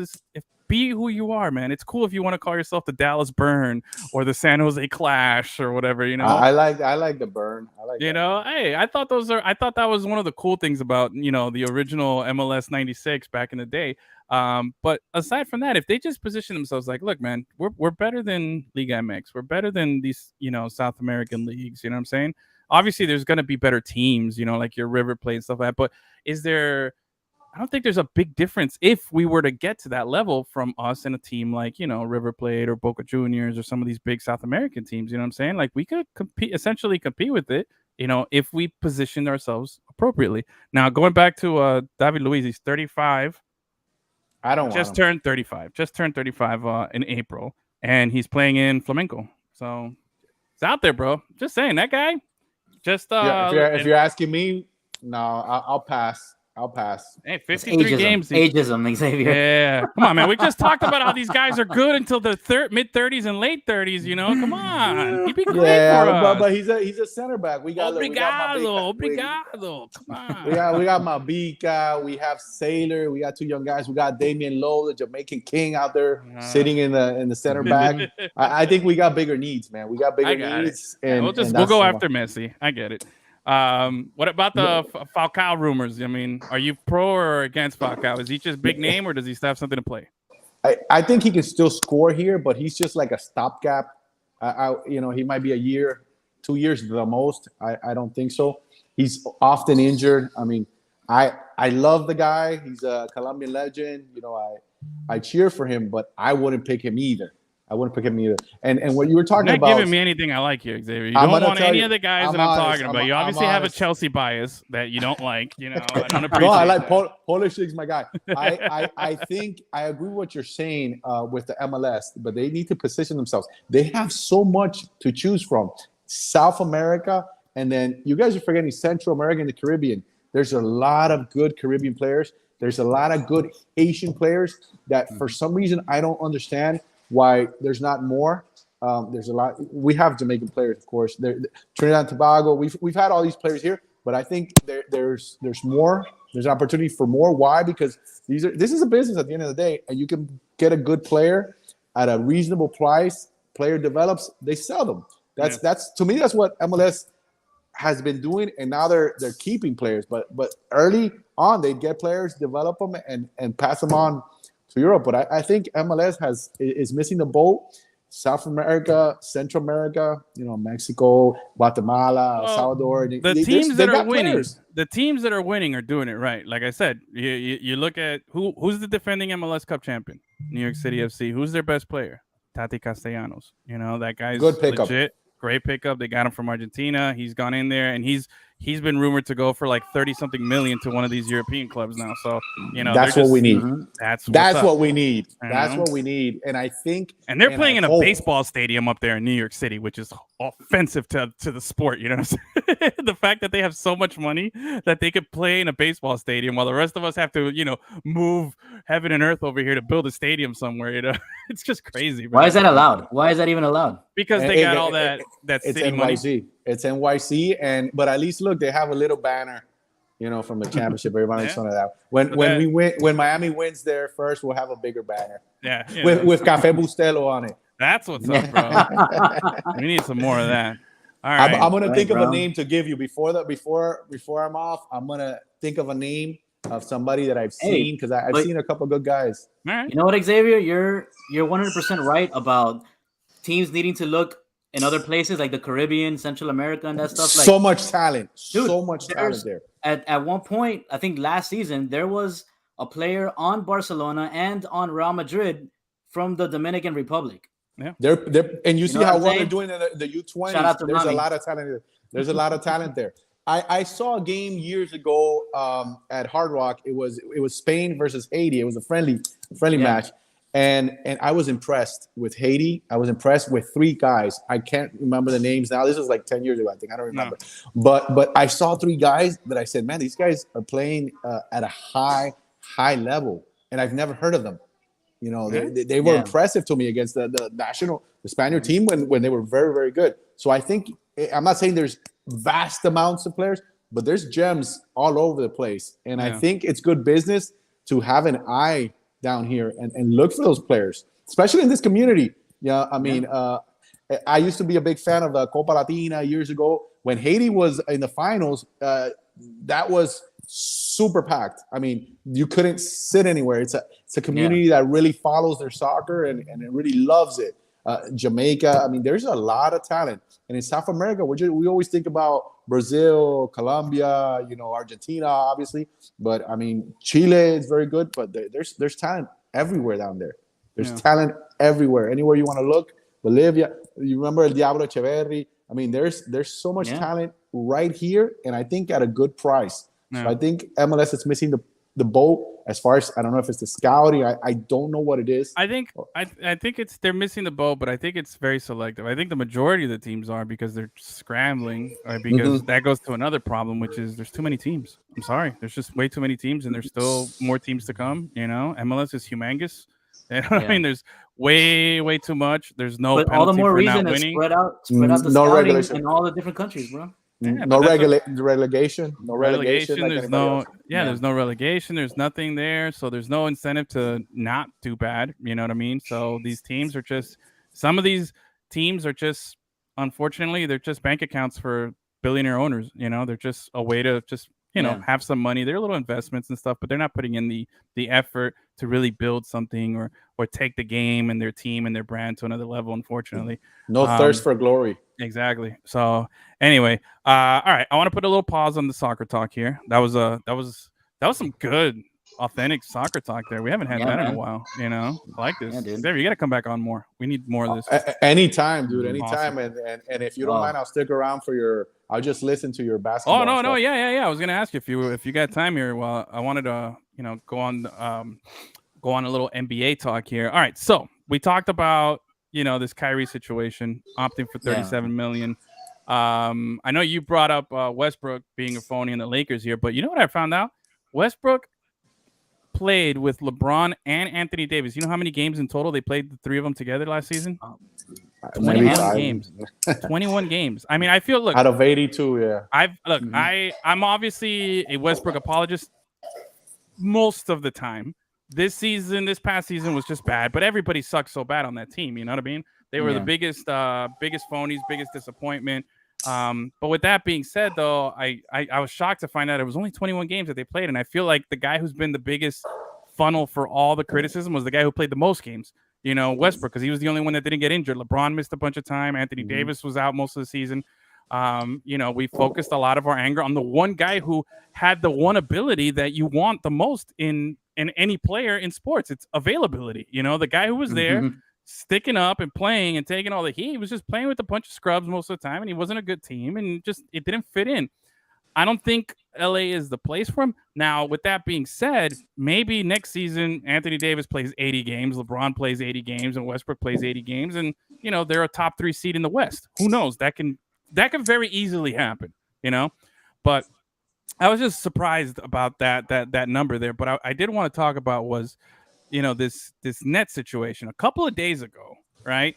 be who you are, man. It's cool if you want to call yourself the Dallas Burn or the San Jose Clash or whatever, I like the Burn. I like hey, I thought that was one of the cool things about, the original MLS 96 back in the day. But aside from that, if they just position themselves like, look, man, we're better than Liga MX. We're better than these, South American leagues. You know what I'm saying? Obviously, there's going to be better teams, like your River Plate and stuff like that. But I don't think there's a big difference if we were to get to that level from us and a team like, River Plate or Boca Juniors or some of these big South American teams. You know what I'm saying? Like we could essentially compete with it, if we positioned ourselves appropriately. Now, going back to David Luiz, he's 35. Turned 35. Just turned 35 in April, and he's playing in Flamenco. So it's out there, bro. Just saying, that guy. Just if you're asking me, no, I'll pass. Hey, 53 games. Ageism, Xavier. Yeah. Come on, man. We just talked about how these guys are good until the mid-30s and late 30s, Come on. He'd be great for us. But he's a center back. Obrigado. Come on. We got Mabica. We have Sailor. We got two young guys. We got Damian Lowe, the Jamaican king out there sitting in the center back. I think we got bigger needs, man. We got bigger needs. And we'll go after Messi. I get it. What about the Falcao rumors? I mean, are you pro or against Falcao? Is he just big name, or does he still have something to play? I think he can still score here, but he's just like a stopgap. He might be a year, 2 years the most. I don't think so. He's often injured. I mean, I love the guy. He's a Colombian legend. I cheer for him, but I wouldn't pick him either. And what you were talking about. You're not giving me anything I like here, Xavier. You don't want any of the guys that I'm talking about. You obviously have a Chelsea bias that you don't like. I don't appreciate. No, I like Polish League's my guy. I think I agree with what you're saying with the MLS, but they need to position themselves. They have so much to choose from. South America, and then you guys are forgetting Central America and the Caribbean. There's a lot of good Caribbean players. There's a lot of good Haitian players that for some reason I don't understand why there's not more. There's a lot. We have Jamaican players, of course. Trinidad and Tobago. We've had all these players here, but I think there's more. There's an opportunity for more. Why? Because this is a business at the end of the day, and you can get a good player at a reasonable price. Player develops, they sell them. That's to me. That's what MLS has been doing, and now they're keeping players. But early on, they get players, develop them, and pass them on to Europe. But I think MLS is missing the boat. South America, Central America, Mexico, Guatemala, El Salvador. The teams that are winning are doing it right. Like I said, you look at who's the defending MLS Cup champion, New York City FC. Who's their best player? Tati Castellanos. That guy's good pickup. Legit. Great pickup. They got him from Argentina. He's gone in there, and he's been rumored to go for like 30-something million to one of these European clubs now. So that's what we need. That's what we need. That's what we need. And I think, and they're playing in a baseball stadium up there in New York City, which is offensive to the sport. You know what I'm saying? The fact that they have so much money that they could play in a baseball stadium while the rest of us have to, move heaven and earth over here to build a stadium somewhere. It's just crazy. Bro. Why is that allowed? Why is that even allowed? Because they got all that it's city NYC. money. It's NYC, but at least look, they have a little banner You know, from the championship, everybody makes fun of that. When Miami wins there first, we'll have a bigger banner. Yeah, with Café Bustelo on it. That's what's up, bro. We need some more of that. All right, I'm gonna think of a name to give you before I'm off. I'm gonna think of a name of somebody that I've seen because I've seen a couple good guys. All right. You know what, Xavier? You're 100% right about teams needing to look in other places like the Caribbean, Central America, and that stuff. So much talent, so much talent there. At one point, I think last season, there was a player on Barcelona and on Real Madrid from the Dominican Republic. Yeah, they're and you see how well they're doing in the U20s. There's a lot of talent. There's a lot of talent there. I saw a game years ago at Hard Rock. It was Spain versus Haiti. It was a friendly match, and I was impressed with Haiti. I was impressed with three guys. I can't remember the names now. This was like 10 years ago. I think I don't remember. No. But I saw three guys that I said, man, these guys are playing at a high level, and I've never heard of them. You know, they were impressive to me against the Spaniard team when they were very, very good. So I think I'm not saying there's vast amounts of players, but there's gems all over the place. And I think it's good business to have an eye down here and look for those players, especially in this community. Yeah, I mean, I used to be a big fan of the Copa Latina years ago. When Haiti was in the finals, that was super packed. I mean, you couldn't sit anywhere. It's a community that really follows their soccer and it really loves it. Jamaica, I mean, there's a lot of talent. And in South America, we always think about Brazil, Colombia, you know, Argentina, obviously. But I mean, Chile is very good, but there's talent everywhere down there. There's talent everywhere. Anywhere you want to look. Bolivia, you remember El Diablo Echeverri. I mean, there's so much talent right here, and I think at a good price. So I think MLS is missing the boat as far as I don't know if it's the scouting. I don't know what it is. I think they're missing the boat, but I think it's very selective. I think the majority of the teams are because they're scrambling, because that goes to another problem, which is there's too many teams. I'm sorry, there's just way too many teams, and there's still more teams to come. You know, MLS is humongous. You know what I mean? There's way too much. There's no penalty all the more for reason not to winning. spread out the scouting in all the different countries, bro. No relegation. There's no there's no relegation. There's nothing there, so there's no incentive to not do bad. You know what I mean? So these teams are just some of these teams are just unfortunately they're just bank accounts for billionaire owners. You know, they're just a way to just have some money. They're little investments and stuff, but they're not putting in the effort to really build something or take the game and their team and their brand to another level. Unfortunately, no thirst for glory. Exactly. So anyway, all right. I want to put a little pause on the soccer talk here. That was some good, authentic soccer talk there. We haven't had that in a while. You know, I like this. Xavier, you got to come back on more. We need more of this. Anytime, dude. Anytime. Awesome. And if you don't mind, I'll stick around for I'll just listen to your basketball. Oh no, yeah. I was gonna ask you if you got time here. Well, I wanted to go on a little NBA talk here. All right. So we talked about this Kyrie situation, opting for $37 million. I know you brought up Westbrook being a phony in the Lakers here, but you know what I found out? Westbrook played with LeBron and Anthony Davis. You know how many games in total they played, the three of them together last season? 21 games. 21 games. I mean, I feel out of 82, I'm obviously a Westbrook apologist most of the time. This past season was just bad, but everybody sucked so bad on that team. You know what I mean? They were the biggest phonies, biggest disappointment. But with that being said, though, I was shocked to find out it was only 21 games that they played, and I feel like the guy who's been the biggest funnel for all the criticism was the guy who played the most games. Westbrook, because he was the only one that didn't get injured. LeBron missed a bunch of time. Anthony Davis was out most of the season. We focused a lot of our anger on the one guy who had the one ability that you want the most in any player in sports. It's availability. The guy who was there sticking up and playing and taking all the heat. He was just playing with a bunch of scrubs most of the time, and he wasn't a good team, and it didn't fit in. I don't think LA is the place for him. Now, with that being said, maybe next season Anthony Davis plays 80 games, LeBron plays 80 games, and Westbrook plays 80 games, and they're a top 3 seed in the West. Who knows? That can very easily happen. But I was just surprised about that number there. But I did want to talk about was, this Nets situation a couple of days ago, right?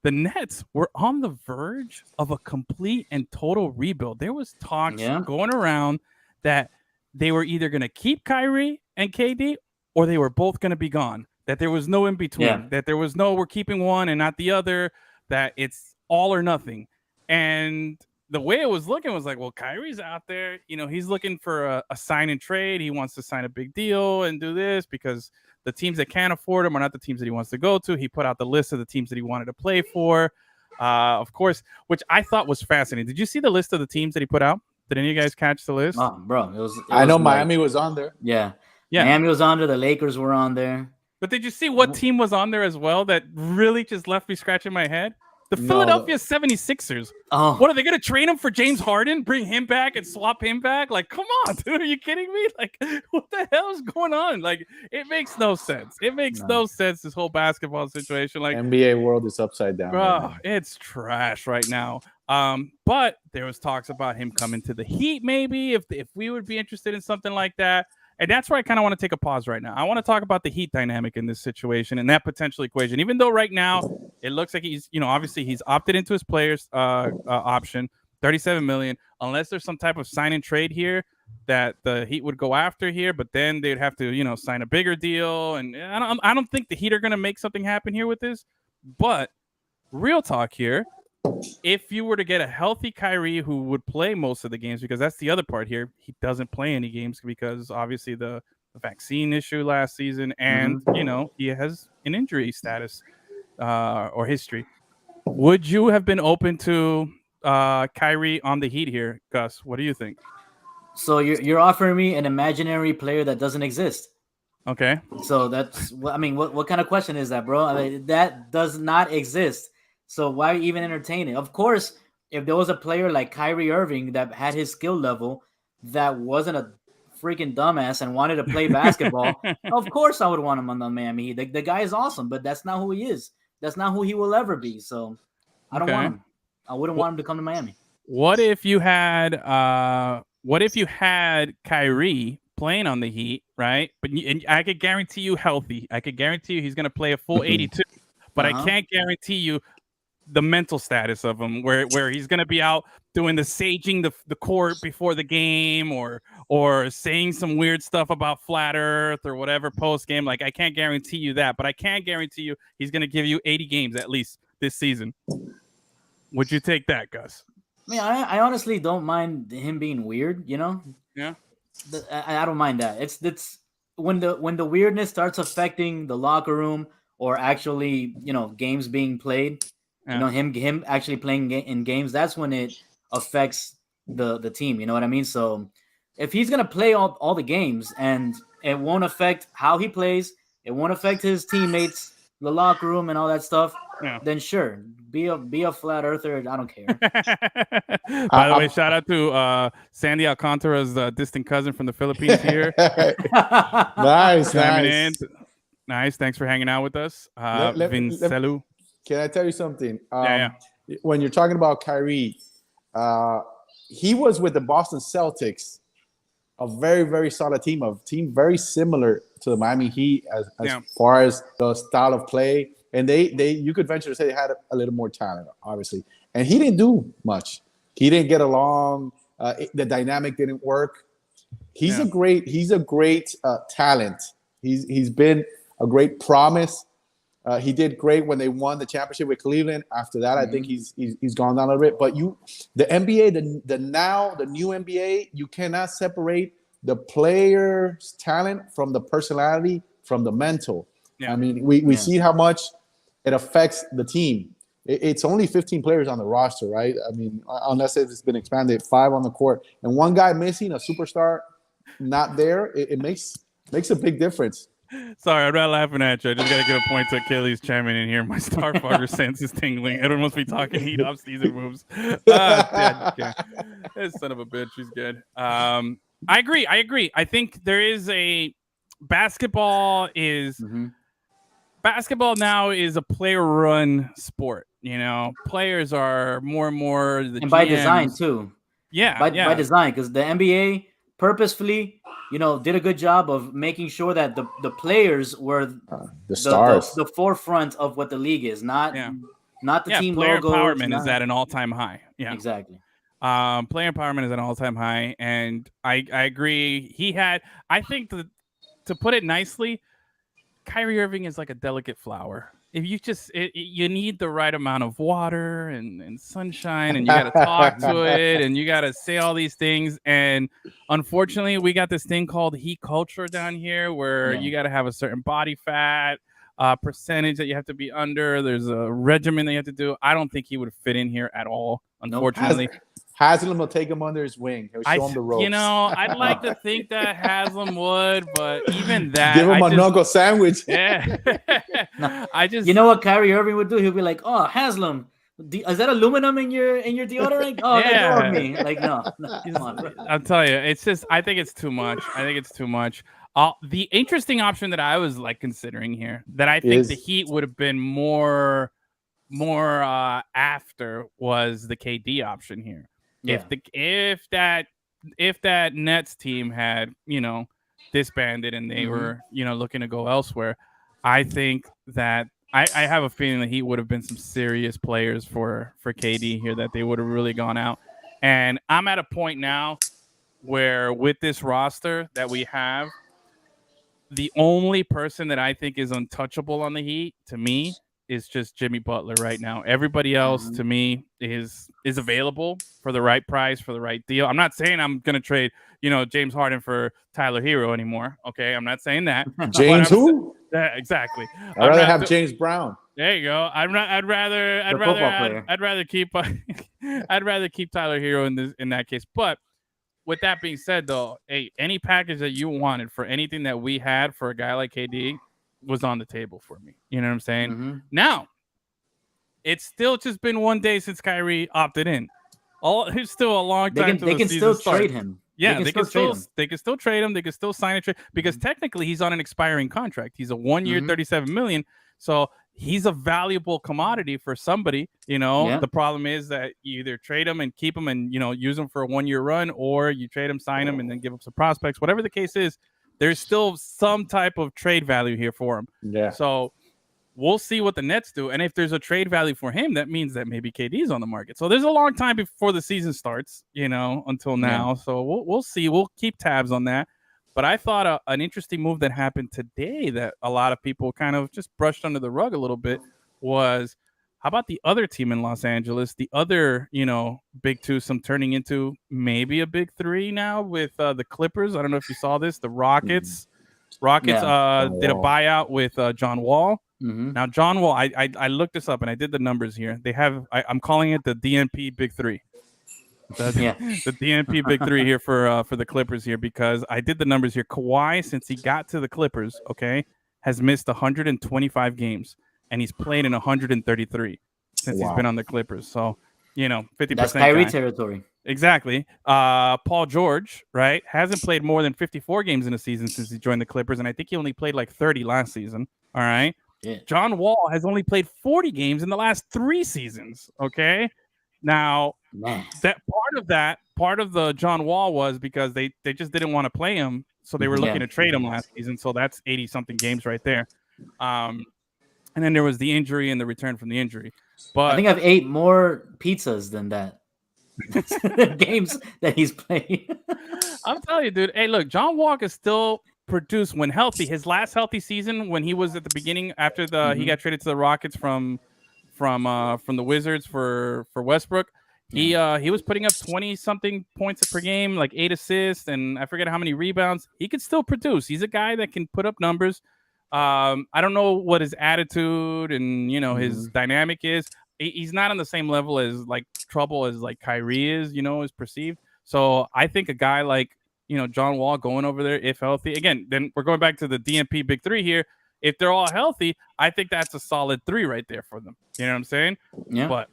The Nets were on the verge of a complete and total rebuild. There was talks going around that they were either going to keep Kyrie and KD or they were both going to be gone. That there was no in between. That there was no we're keeping one and not the other. That it's all or nothing. And the way it was looking was like, well, Kyrie's out there. He's looking for a sign and trade. He wants to sign a big deal and do this because the teams that can't afford him are not the teams that he wants to go to. He put out the list of the teams that he wanted to play for, of course, which I thought was fascinating. Did you see the list of the teams that he put out? Did any of you guys catch the list? Oh, bro, it was I know Miami was on there. Yeah. Miami was on there. The Lakers were on there. But did you see what team was on there as well that really just left me scratching my head? The Philadelphia 76ers. Oh. What, are they going to trade him for James Harden, bring him back and swap him back? Like, come on, dude. Are you kidding me? Like, what the hell is going on? Like, it makes no sense. It makes no sense, this whole basketball situation. Like, NBA world is upside down. Bro, it's trash right now. But there was talks about him coming to the Heat maybe, if we would be interested in something like that. And that's where I kind of want to take a pause right now. I want to talk about the Heat dynamic in this situation and that potential equation. Even though right now it looks like he's, obviously he's opted into his players option, $37 million, unless there's some type of sign and trade here that the Heat would go after here, but then they'd have to, sign a bigger deal. And I don't think the Heat are going to make something happen here with this. But real talk here. If you were to get a healthy Kyrie who would play most of the games, because that's the other part here, he doesn't play any games because obviously the vaccine issue last season, and he has an injury status or history. Would you have been open to Kyrie on the Heat here, Gus? What do you think? So you're offering me an imaginary player that doesn't exist. Okay. So that's what kind of question is that, bro? That does not exist. So why even entertain it? Of course, if there was a player like Kyrie Irving that had his skill level that wasn't a freaking dumbass and wanted to play basketball, of course I would want him on the Miami Heat. The guy is awesome, but that's not who he is. That's not who he will ever be. So I don't want him. I wouldn't want him to come to Miami. What if you had Kyrie playing on the Heat, right? But I could guarantee you healthy. I could guarantee you he's going to play a full 82. But I can't guarantee you the mental status of him, where he's going to be out doing the saging the court before the game or saying some weird stuff about flat earth or whatever post game. Like, I can't guarantee you that, but I can guarantee you he's going to give you 80 games at least this season. Would you take that, Gus? I mean, I honestly don't mind him being weird, Yeah. I don't mind that. It's when the weirdness starts affecting the locker room or actually, games being played. Yeah. Him actually playing in games, that's when it affects the team. You know what I mean? So if he's going to play all the games and it won't affect how he plays, it won't affect his teammates, the locker room and all that stuff, then sure, be a flat earther. I don't care. By the way, shout out to Sandy Alcantara's distant cousin from the Philippines here. Nice. Nice. Thanks for hanging out with us. Vincelu. Can I tell you something? When you're talking about Kyrie, he was with the Boston Celtics, a very, very solid team, very similar to the Miami Heat as far as the style of play. And they you could venture to say they had a little more talent, obviously. And he didn't do much. He didn't get along. The dynamic didn't work. He's a great talent. He's been a great promise. He did great when they won the championship with Cleveland. After that, I think he's gone down a little bit. But the NBA, the new NBA, you cannot separate the player's talent from the personality, from the mental. Yeah. I mean, we see how much it affects the team. It's only 15 players on the roster, right? I mean, unless it's been expanded, 5 on the court, and one guy missing, a superstar, not there. It makes a big difference. Sorry, I'm not laughing at you. I just got to give a point to Achilles chiming in here. My Starfogger sense is tingling. Everyone must be talking Heat off-season moves. This son of a bitch, he's good. I agree. I think there is a basketball now is a player-run sport. Players are more and more the and by GMs. Design too. By design, because the NBA purposefully, did a good job of making sure that the players were the stars, the forefront of what the league is, not the team player logo. Empowerment is at an all-time high. Yeah, exactly. Player empowerment is at an all-time high, and I agree. I think to put it nicely, Kyrie Irving is like a delicate flower. If you need the right amount of water and sunshine, and you got to talk to it, and you got to say all these things. And unfortunately, we got this thing called heat culture down here, where you got to have a certain body fat percentage that you have to be under. There's a regimen that you have to do. I don't think he would fit in here at all, unfortunately. Nope. Haslam will take him under his wing. He'll show him the ropes. I'd like to think that Haslam would, but even that, give him a knuckle sandwich. Yeah. You know what Kyrie Irving would do? He'll be like, "Oh, Haslam, is that aluminum in your deodorant? Oh, let go of me." Like, no, come on. I'll tell you, I think it's too much. The interesting option that I was like considering here, that I think the Heat would have been more after, was the KD option here. Yeah. If that Nets team had, disbanded and they were, looking to go elsewhere, I think that I have a feeling that he would have been some serious players for KD here, that they would have really gone out. And I'm at a point now where with this roster that we have, the only person that I think is untouchable on the Heat, to me, is just Jimmy Butler right now. Everybody else, to me, is available for the right price, for the right deal. I'm not saying I'm going to trade, James Harden for Tyler Hero anymore. Okay, I'm not saying that. James who? Yeah, exactly. I'd rather have James Brown. There you go. I'd rather keep Tyler Hero in that case. But with that being said, though, any package that you wanted for anything that we had for a guy like KD was on the table for me. You know what I'm saying? Mm-hmm. Now, it's still just been one day since Kyrie opted in. It's still a long time. They can still trade him. Yeah, they can still trade him. They can still sign a trade, because technically he's on an expiring contract. He's a 1 year, $37 million. So he's a valuable commodity for somebody. The problem is that you either trade him and keep him and use him for a 1 year run, or you trade him, sign him, and then give him some prospects. Whatever the case is, there's still some type of trade value here for him. Yeah. So we'll see what the Nets do. And if there's a trade value for him, that means that maybe KD's on the market. So there's a long time before the season starts, until now. Yeah. So we'll see. We'll keep tabs on that. But I thought an interesting move that happened today that a lot of people kind of just brushed under the rug a little bit was, how about the other team in Los Angeles, the other, big twosome turning into maybe a big three now with the Clippers? I don't know if you saw this. The Rockets did a buyout with John Wall. Mm-hmm. Now, John Wall, I looked this up and I did the numbers here. They have, I'm calling it the DNP Big Three. The DNP Big Three here for the Clippers here, because I did the numbers here. Kawhi, since he got to the Clippers, has missed 125 games. And he's played in 133 since he's been on the Clippers. So, 50%. That's Kyrie territory. Exactly. Paul George, right, hasn't played more than 54 games in a season since he joined the Clippers. And I think he only played like 30 last season. All right. Yeah. John Wall has only played 40 games in the last 3 seasons. Okay. Now, that part of the John Wall was because they just didn't want to play him. So they were looking to trade him last season. So that's 80 something games right there. And then there was the injury and the return from the injury. But I think I've ate more pizzas than that. Games that he's playing. I'm telling you, dude. Hey, look, John Wall is still produced when healthy. His last healthy season, when he was at the beginning after he got traded to the Rockets from the Wizards for Westbrook, he was putting up 20 something points per game, like 8 assists, and I forget how many rebounds. He could still produce. He's a guy that can put up numbers. I don't know what his attitude and his dynamic is. He's not on the same level as like trouble as like Kyrie is, is perceived. So I think a guy like John Wall going over there, if healthy, again, then we're going back to the DNP Big Three here. If they're all healthy, I think that's a solid 3 right there for them. You know what I'm saying? Yeah. But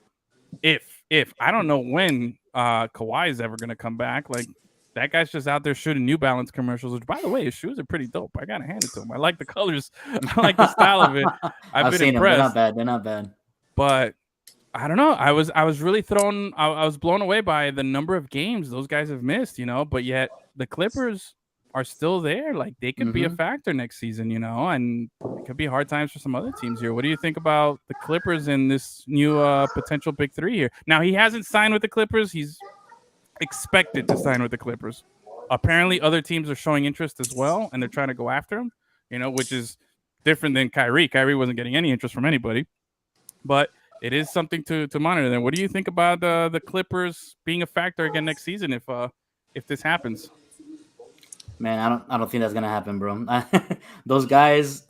if I don't know when Kawhi is ever going to come back, like. That guy's just out there shooting New Balance commercials, which, by the way, his shoes are pretty dope. I got to hand it to him. I like the colors. I like the style of it. I've been impressed. They're not bad. But I don't know. I was really thrown. I was blown away by the number of games those guys have missed, but yet the Clippers are still there. Like, they could be a factor next season, and it could be hard times for some other teams here. What do you think about the Clippers and this new potential Big Three here? Now, he hasn't signed with the Clippers. He's expected to sign with the Clippers. Apparently, other teams are showing interest as well, and they're trying to go after him. Which is different than Kyrie. Kyrie wasn't getting any interest from anybody, but it is something to monitor. Then, what do you think about the Clippers being a factor again next season if this happens? Man, I don't think that's gonna happen, bro. Those guys,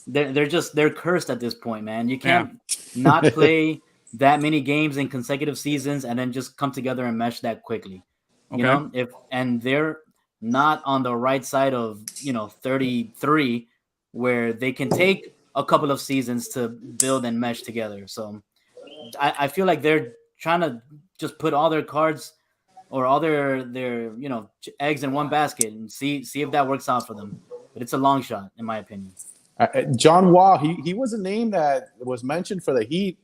they're cursed at this point, man. You can't not play that many games in consecutive seasons and then just come together and mesh that quickly. Okay. And they're not on the right side of 33, where they can take a couple of seasons to build and mesh together. So I feel like they're trying to just put all their cards or all their eggs in one basket and see if that works out for them. But it's a long shot, in my opinion. John Wall, he was a name that was mentioned for the Heat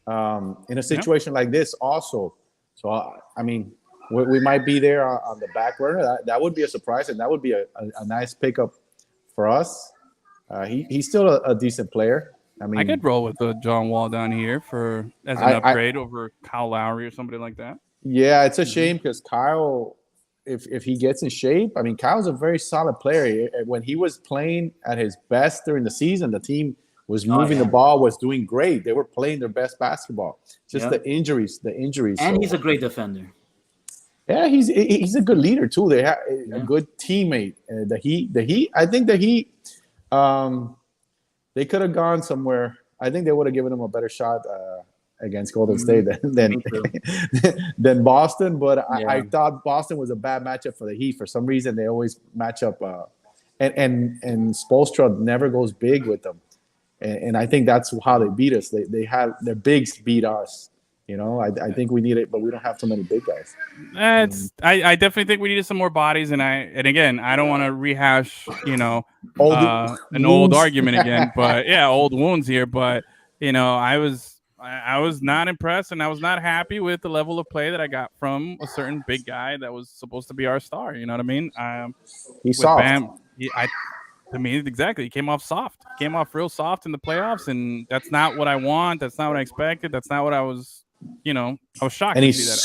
in a situation like this also. So, I mean, we might be there on the back burner. That would be a surprise, and that would be a nice pickup for us. He's still a decent player. I mean, I could roll with John Wall down here as an upgrade over Kyle Lowry or somebody like that. Yeah, it's a shame because Kyle, if he gets in shape, I mean, Kyle's a very solid player. When he was playing at his best during the season, the team was moving the ball, was doing great. They were playing their best basketball. Just the injuries. And he's a great defender. Yeah, he's a good leader too. They have a good teammate. The Heat. I think the Heat. They could have gone somewhere. I think they would have given him a better shot against Golden State than Boston. But I thought Boston was a bad matchup for the Heat. For some reason, they always match up. And Spoelstra never goes big with them. And I think that's how they beat us. They had their bigs beat us. I think we need it, but we don't have too many big guys. I definitely think we needed some more bodies, and again, I don't want to rehash, an old argument again, but old wounds here. But I was not impressed, and I was not happy with the level of play that I got from a certain big guy that was supposed to be our star. You know what I mean? He's soft. Bam, exactly. He came off soft. He came off real soft in the playoffs, and that's not what I want. That's not what I expected. That's not what I was. I was shocked. And to he's see that.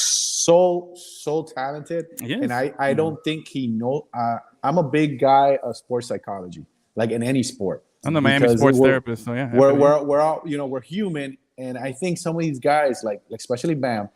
so talented. Yes. And I don't think he knows. I'm a big guy of sports psychology, like in any sport. I'm the Miami sports therapist, so yeah. We're all we're human, and I think some of these guys, like especially Bam,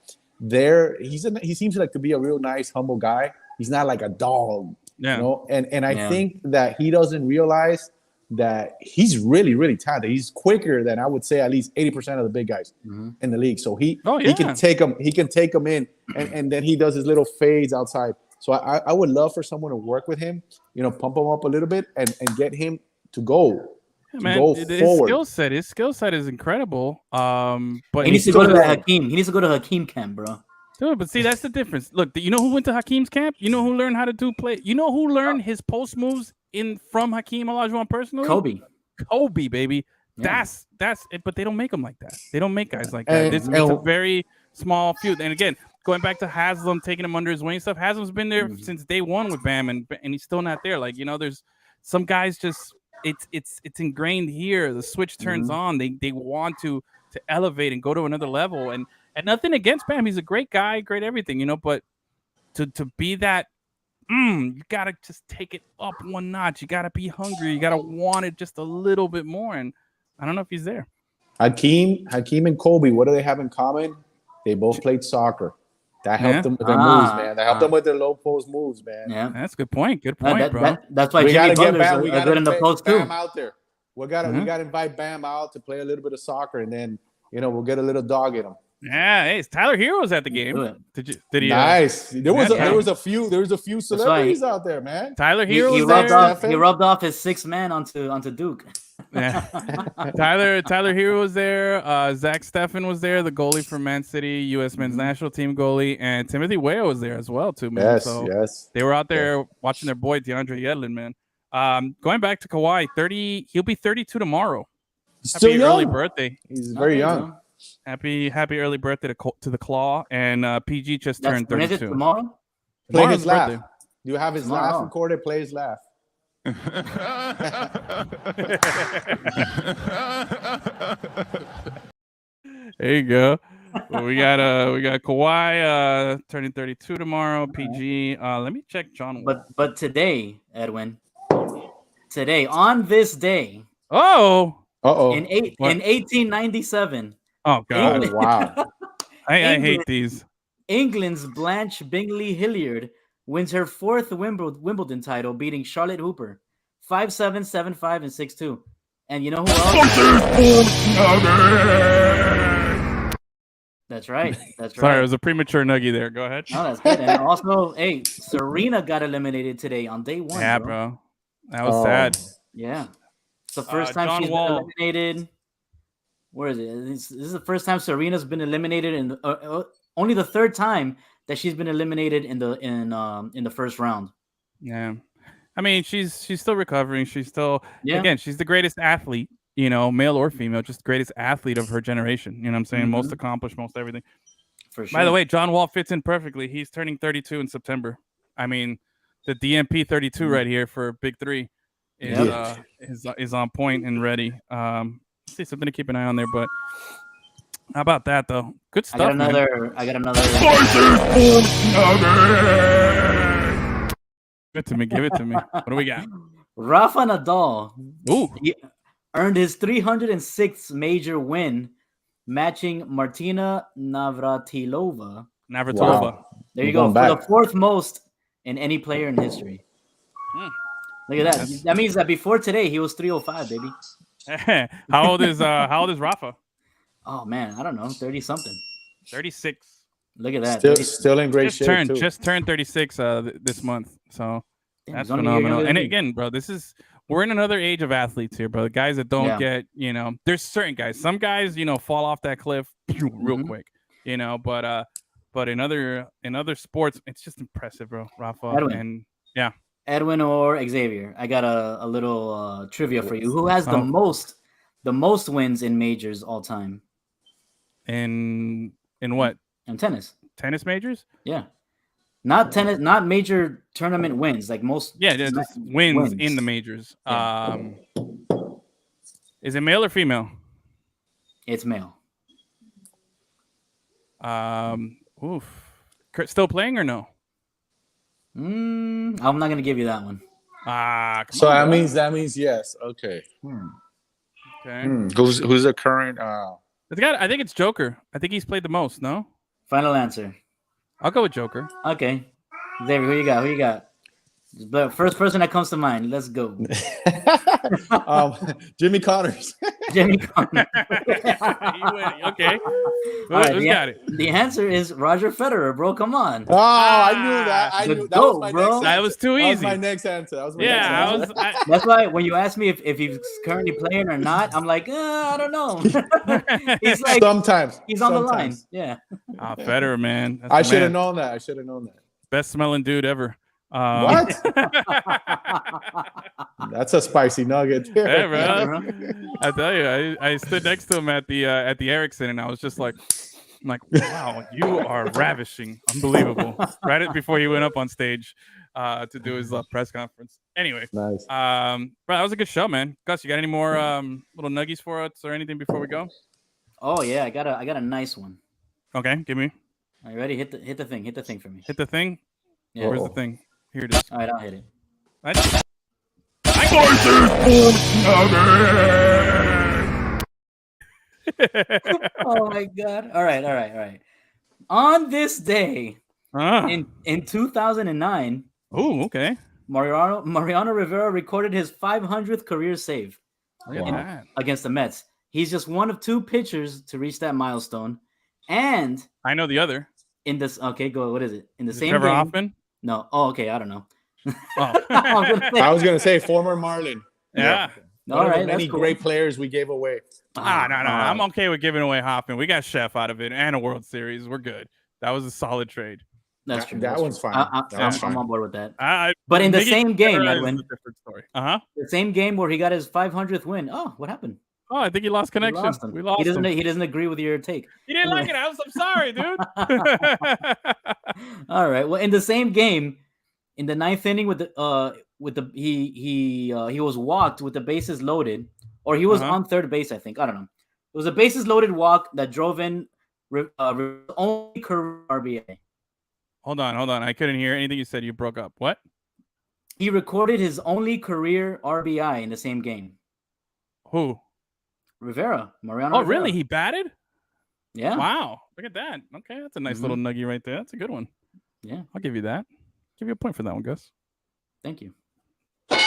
he seems like to be a real nice, humble guy. He's not like a dog, And I think that he doesn't realize that he's really, really talented. He's quicker than I would say at least 80% of the big guys in the league. So he can take them. He can take them in, and then he does his little fades outside. So I would love for someone to work with him, pump him up a little bit and get him to go. Go forward. His skill set is incredible. But he needs to go to Hakeem. He needs to go to Hakeem camp, bro. Dude, but see, that's the difference. Look, you know who went to Hakeem's camp? You know who learned how to do play? You know who learned his post moves from Hakeem Olajuwon personally? Kobe, baby. Yeah. That's it. But they don't make them like that. They don't make guys like that. It's a very small few. And again, going back to Haslam taking him under his wing stuff. Haslam's been there since day one with Bam, and he's still not there. Like there's some guys just it's ingrained here. The switch turns on. They want to elevate and go to another level. And nothing against Bam. He's a great guy, great everything, but to be that, you got to just take it up one notch. You got to be hungry. You got to want it just a little bit more. And I don't know if he's there. Hakeem and Kobe, what do they have in common? They both played soccer. That helped them with their moves, man. That helped them with their low post moves, man. Yeah, that's a good point. Good point, bro. That's why Jimmy Butler's good in the post too. Bam out there. We got to invite Bam out to play a little bit of soccer, and then we'll get a little dog in him. Yeah, hey, Tyler Hero was at the game. Did he? Nice. There was a few celebrities out there, man. Tyler Hero was there. He rubbed off his sixth man onto Duke. Yeah. Tyler Hero was there. Zach Steffen was there, the goalie for Man City, U.S. men's national team goalie, and Timothy Weah was there as well too, man. Yes. They were out there watching their boy DeAndre Yedlin, man. Going back to Kawhi, he'll be 32 tomorrow. Still young. Early birthday. He's very young. Happy early birthday to the Claw, and PG just turned 32. When is it, tomorrow? Play his laugh. Do you have his laugh recorded? Play his laugh. There you go. Well, we got Kawhi turning 32 tomorrow. PG. Let me check John Wall. But today, Edwin, on this day. In In 1897. Oh God! Wow! I hate these. England's Blanche Bingley Hilliard wins her 4th Wimbledon title, beating Charlotte Hooper 5-7, 7-5, and 6-2. And you know who else? That's right. Sorry, it was a premature nuggie there. Go ahead. No, that's good. And also, Serena got eliminated today on day 1. Yeah, bro. That was sad. Yeah. It's the first time she's been eliminated. Where is it? This is the first time Serena's been eliminated, in only the 3rd time that she's been eliminated in the first round. Yeah, I mean she's still recovering. She's still again she's the greatest athlete, male or female, just the greatest athlete of her generation. You know what I'm saying? Most accomplished, most everything. For sure. By the way, John Wall fits in perfectly. He's turning 32 in September. I mean, the DMP 32 right here for Big 3 is on point and ready. See something to keep an eye on there, but how about that though? Good stuff. I got another. Give it to me. What do we got? Rafa Nadal. Ooh. He earned his 306th major win, matching Martina Navratilova. Wow. There you go. For the 4th most in any player in history. Look at that. That means that before today he was 305, baby. How old is Rafa? Oh man, I don't know, 30 something. 36. Look at that. Still in great shape. Just turned 36 this month. So that's phenomenal. And again, bro, we're in another age of athletes here, bro. The guys that don't get, there's certain guys. Some guys, fall off that cliff real quick, but in other sports, it's just impressive, bro. Rafa Edwin. Edwin or Xavier, I got a little trivia for you. Who has the most wins in majors all time? In what? In tennis. Tennis majors? Yeah. Not tennis, not major tournament wins, like most. Yeah, just wins in the majors. Yeah. Is it male or female? It's male. Still playing or no? I'm not gonna give you that one. So that means yes. Okay. Okay. Who's the current? I think it's Joker. I think he's played the most. No. Final answer. I'll go with Joker. Okay. Xavier, who you got? The first person that comes to mind. Let's go. Jimmy Connors. Jimmy Connors. Okay. Who's got it? The answer is Roger Federer, bro. Come on. Oh, I knew that. I knew that was my bro. next. That was too easy. That was my next answer. That's why when you ask me if he's currently playing or not, I'm like, I don't know. He's like sometimes he's on the line. Yeah. Federer, man. I should have known that. Best smelling dude ever. What? That's a spicy nugget. Hey, bro. I tell you, I stood next to him at the Ericsson, and I was just like, wow, you are ravishing, unbelievable. Right before he went up on stage to do his press conference. Anyway, nice. Bro, that was a good show, man. Gus, you got any more little nuggies for us or anything before we go? Oh yeah, I got a nice one. Okay, give me. Are you ready? Hit the thing. Hit the thing for me. Hit the thing. Yeah. Where's the thing? Here it is. All right, I'll hit it. Oh my god. All right. On this day, in 2009. Oh, okay. Mariano Rivera recorded his 500th career save against the Mets. He's just one of 2 pitchers to reach that milestone. And I know the other. In this, okay, go. What is it? In the same Trevor game. Hoffman? No. Oh, okay. I don't know. Oh. I was gonna say former Marlin. Yeah. All right. Many great players we gave away. No. I'm okay with giving away Hoffman. We got Chef out of it and a World Series. We're good. That was a solid trade. That's true. That one's fine. I'm on board with that. But in the same game, Edwin. Different story. The same game where he got his 500th win. Oh, what happened? Oh, I think he lost connection. We lost him. He doesn't agree with your take. He didn't like it. I'm sorry, dude. All right. Well, in the same game, in the 9th inning, he was walked with the bases loaded, or he was on third base. I think, I don't know. It was a bases loaded walk that drove in only career RBI. Hold on. I couldn't hear anything you said. You broke up. What? He recorded his only career RBI in the same game. Who? Rivera. Mariano Rivera. Really? He batted? Yeah. Wow. Look at that. Okay, that's a nice little nugget right there. That's a good one. Yeah. I'll give you that. Give you a point for that one, Gus. Thank you. All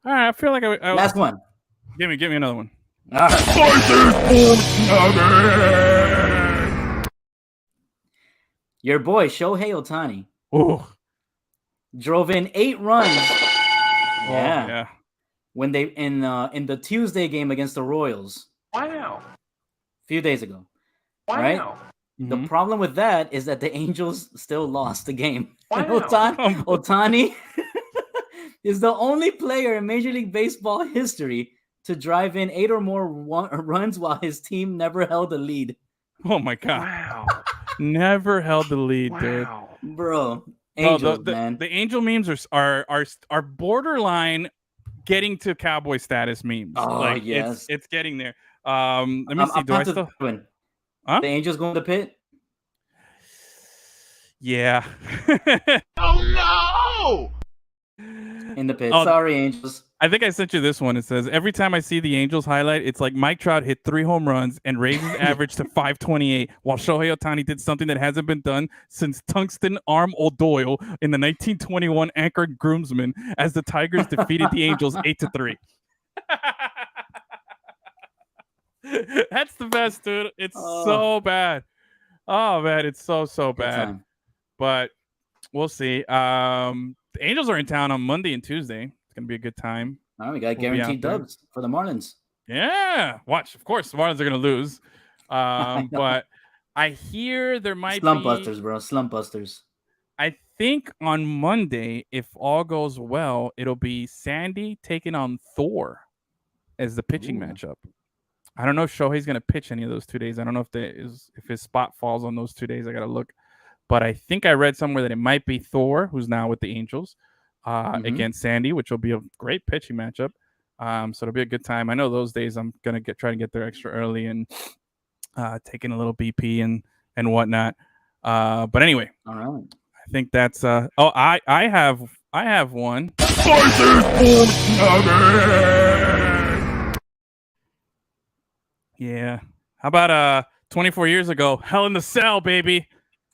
right, I feel like I Last one. Give me another one. All right. Your boy Shohei Ohtani drove in 8 runs. Yeah. When they in the Tuesday game against the Royals. Wow. A few days ago. Wow. Right? The problem with that is that the Angels still lost the game. Wow. Ohtani is the only player in Major League Baseball history to drive in 8 or more runs while his team never held a lead. Oh my God! Wow. Never held the lead, dude. Bro, Angels, man. The Angel memes are borderline getting to Cowboy status memes. Oh, yes. It's getting there. Let me see. Do I still win? Huh? The Angels going to pit? Yeah. Oh no! In the pit. Sorry, Angels. I think I sent you this one. It says, every time I see the Angels highlight, it's like Mike Trout hit 3 home runs and raised his average to 528, while Shohei Ohtani did something that hasn't been done since Tungsten Arm O'Doyle in the 1921 Anchor Groomsman as the Tigers defeated the Angels 8-3. That's the best, dude. It's so bad. Oh, man, it's so bad. But we'll see. The Angels are in town on Monday and Tuesday. It's going to be a good time. Oh, we got guaranteed dubs for the Marlins. Yeah. Watch. Of course, the Marlins are going to lose. But I hear there might Slump busters, bro. Slump busters. I think on Monday, if all goes well, it'll be Sandy taking on Thor as the pitching matchup. I don't know if Shohei's going to pitch any of those 2 days. I don't know if his spot falls on those 2 days. I got to look. But I think I read somewhere that it might be Thor, who's now with the Angels, against Sandy, which will be a great pitching matchup. So it'll be a good time. I know those days I'm going to try to get there extra early and taking a little BP and whatnot. But anyway, all right. I think that's I have one. Yeah. How about 24 years ago, Hell in the Cell, baby.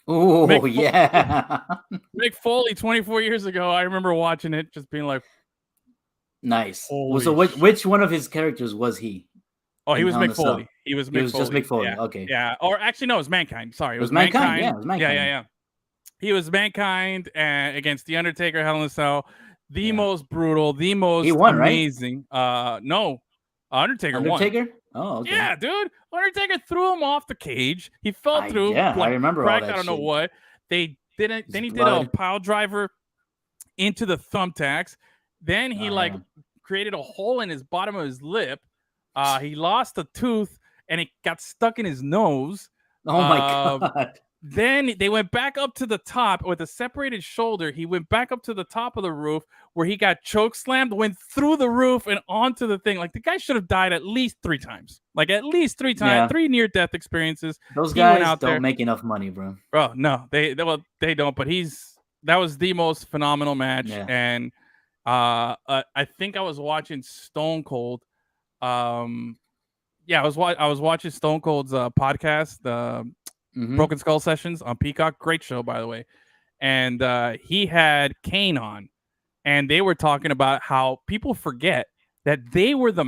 Oh, yeah. Mick Foley 24 years ago. I remember watching it, just being like, nice. So which one of his characters was he? Oh, he was Mick Foley. He was just Mick Foley. Yeah. Okay. Yeah. Or actually, no, it was Mankind. Sorry. It was Mankind. Yeah, it was Mankind. Yeah. He was Mankind against The Undertaker, Hell in a Cell. The most brutal, the most amazing. Right? No. Undertaker won. Oh, okay. Yeah, dude. Undertaker threw him off the cage. He fell through. Yeah, I remember all that I don't know shit. what. They didn't. Then he did a pile driver into the thumbtacks. Then he created a hole in his bottom of his lip. He lost a tooth and it got stuck in his nose. Oh my God. Then they went back up to the top with a separated shoulder. He went back up to the top of the roof where he got choke slammed, went through the roof and onto the thing. Like the guy should have died at least 3 times. Like at least 3 times, Yeah. 3 near-death experiences. Those guys don't make enough money, bro. Bro, no, they don't. But that was the most phenomenal match. Yeah. And I think I was watching Stone Cold. I was watching Stone Cold's podcast, the Broken Skull Sessions on Peacock. Great show, by the way. And he had Kane on, and they were talking about how people forget that they were the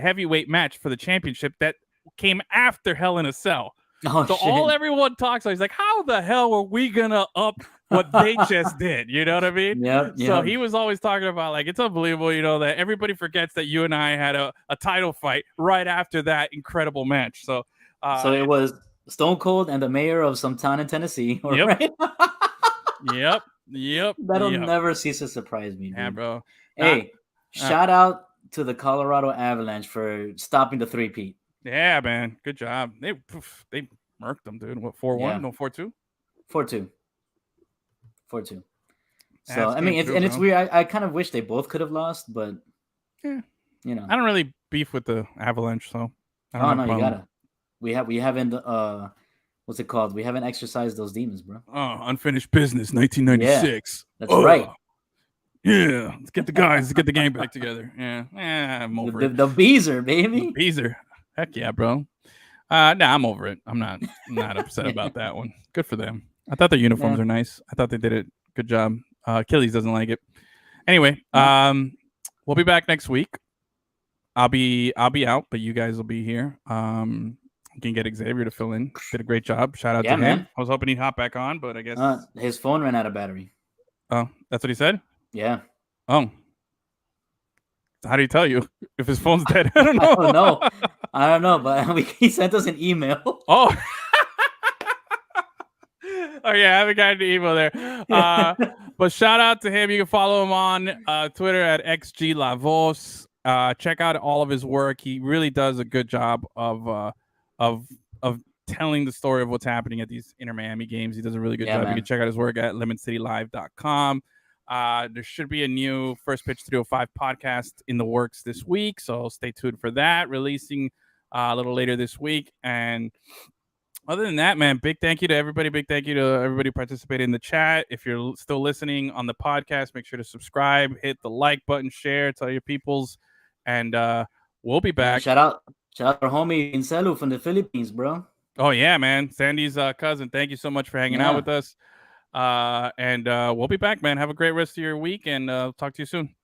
heavyweight match for the championship that came after Hell in a Cell. Oh, so shit. everyone talks about, he's like, how the hell were we gonna up what they just did? You know what I mean? Yep. So he was always talking about, like, it's unbelievable, that everybody forgets that you and I had a title fight right after that incredible match. So it was Stone Cold and the mayor of some town in Tennessee. Yep. Right? Yep. That'll never cease to surprise me, dude. Yeah, bro. Hey, shout out to the Colorado Avalanche for stopping the 3-peat. Yeah, man. Good job. They murked them, dude. What, 4-1? Yeah. No, 4-2? 4-2. 4-2. So, I mean, it's weird. I kind of wish they both could have lost, but, I don't really beef with the Avalanche, so. Oh no, you gotta. We haven't what's it called? We haven't exercised those demons, bro. Oh, unfinished business, 1996. Yeah, that's right. Yeah, let's get the guys, let's get the game back together. Yeah, I'm over it. The Beezer, baby. The Beezer. Heck yeah, bro. Nah, I'm over it. I'm not upset about that one. Good for them. I thought their uniforms are nice. I thought they did it. Good job. Achilles doesn't like it. Anyway, we'll be back next week. I'll be out, but you guys will be here. You can get Xavier to fill in. Did a great job. Shout out to him. Man. I was hoping he'd hop back on, but I guess his phone ran out of battery. Oh, that's what he said? Yeah. Oh. How do you tell you if his phone's dead? I don't know. I don't know, but he sent us an email. Oh. Oh yeah, I haven't gotten the email there. But shout out to him. You can follow him on Twitter at XGLavos. Check out all of his work. He really does a good job of telling the story of what's happening at these Inter Miami games. He does a really good job. Man. You can check out his work at LemonCityLive.com. There should be a new First Pitch 305 podcast in the works this week, so stay tuned for that, releasing a little later this week. And other than that, man, big thank you to everybody. Big thank you to everybody participating in the chat. If you're still listening on the podcast, make sure to subscribe, hit the like button, share, tell your peoples, and we'll be back. Shout out our homie Inselu from the Philippines, bro. Oh yeah, man, Sandy's cousin. Thank you so much for hanging out with us. And we'll be back, man. Have a great rest of your week, and talk to you soon.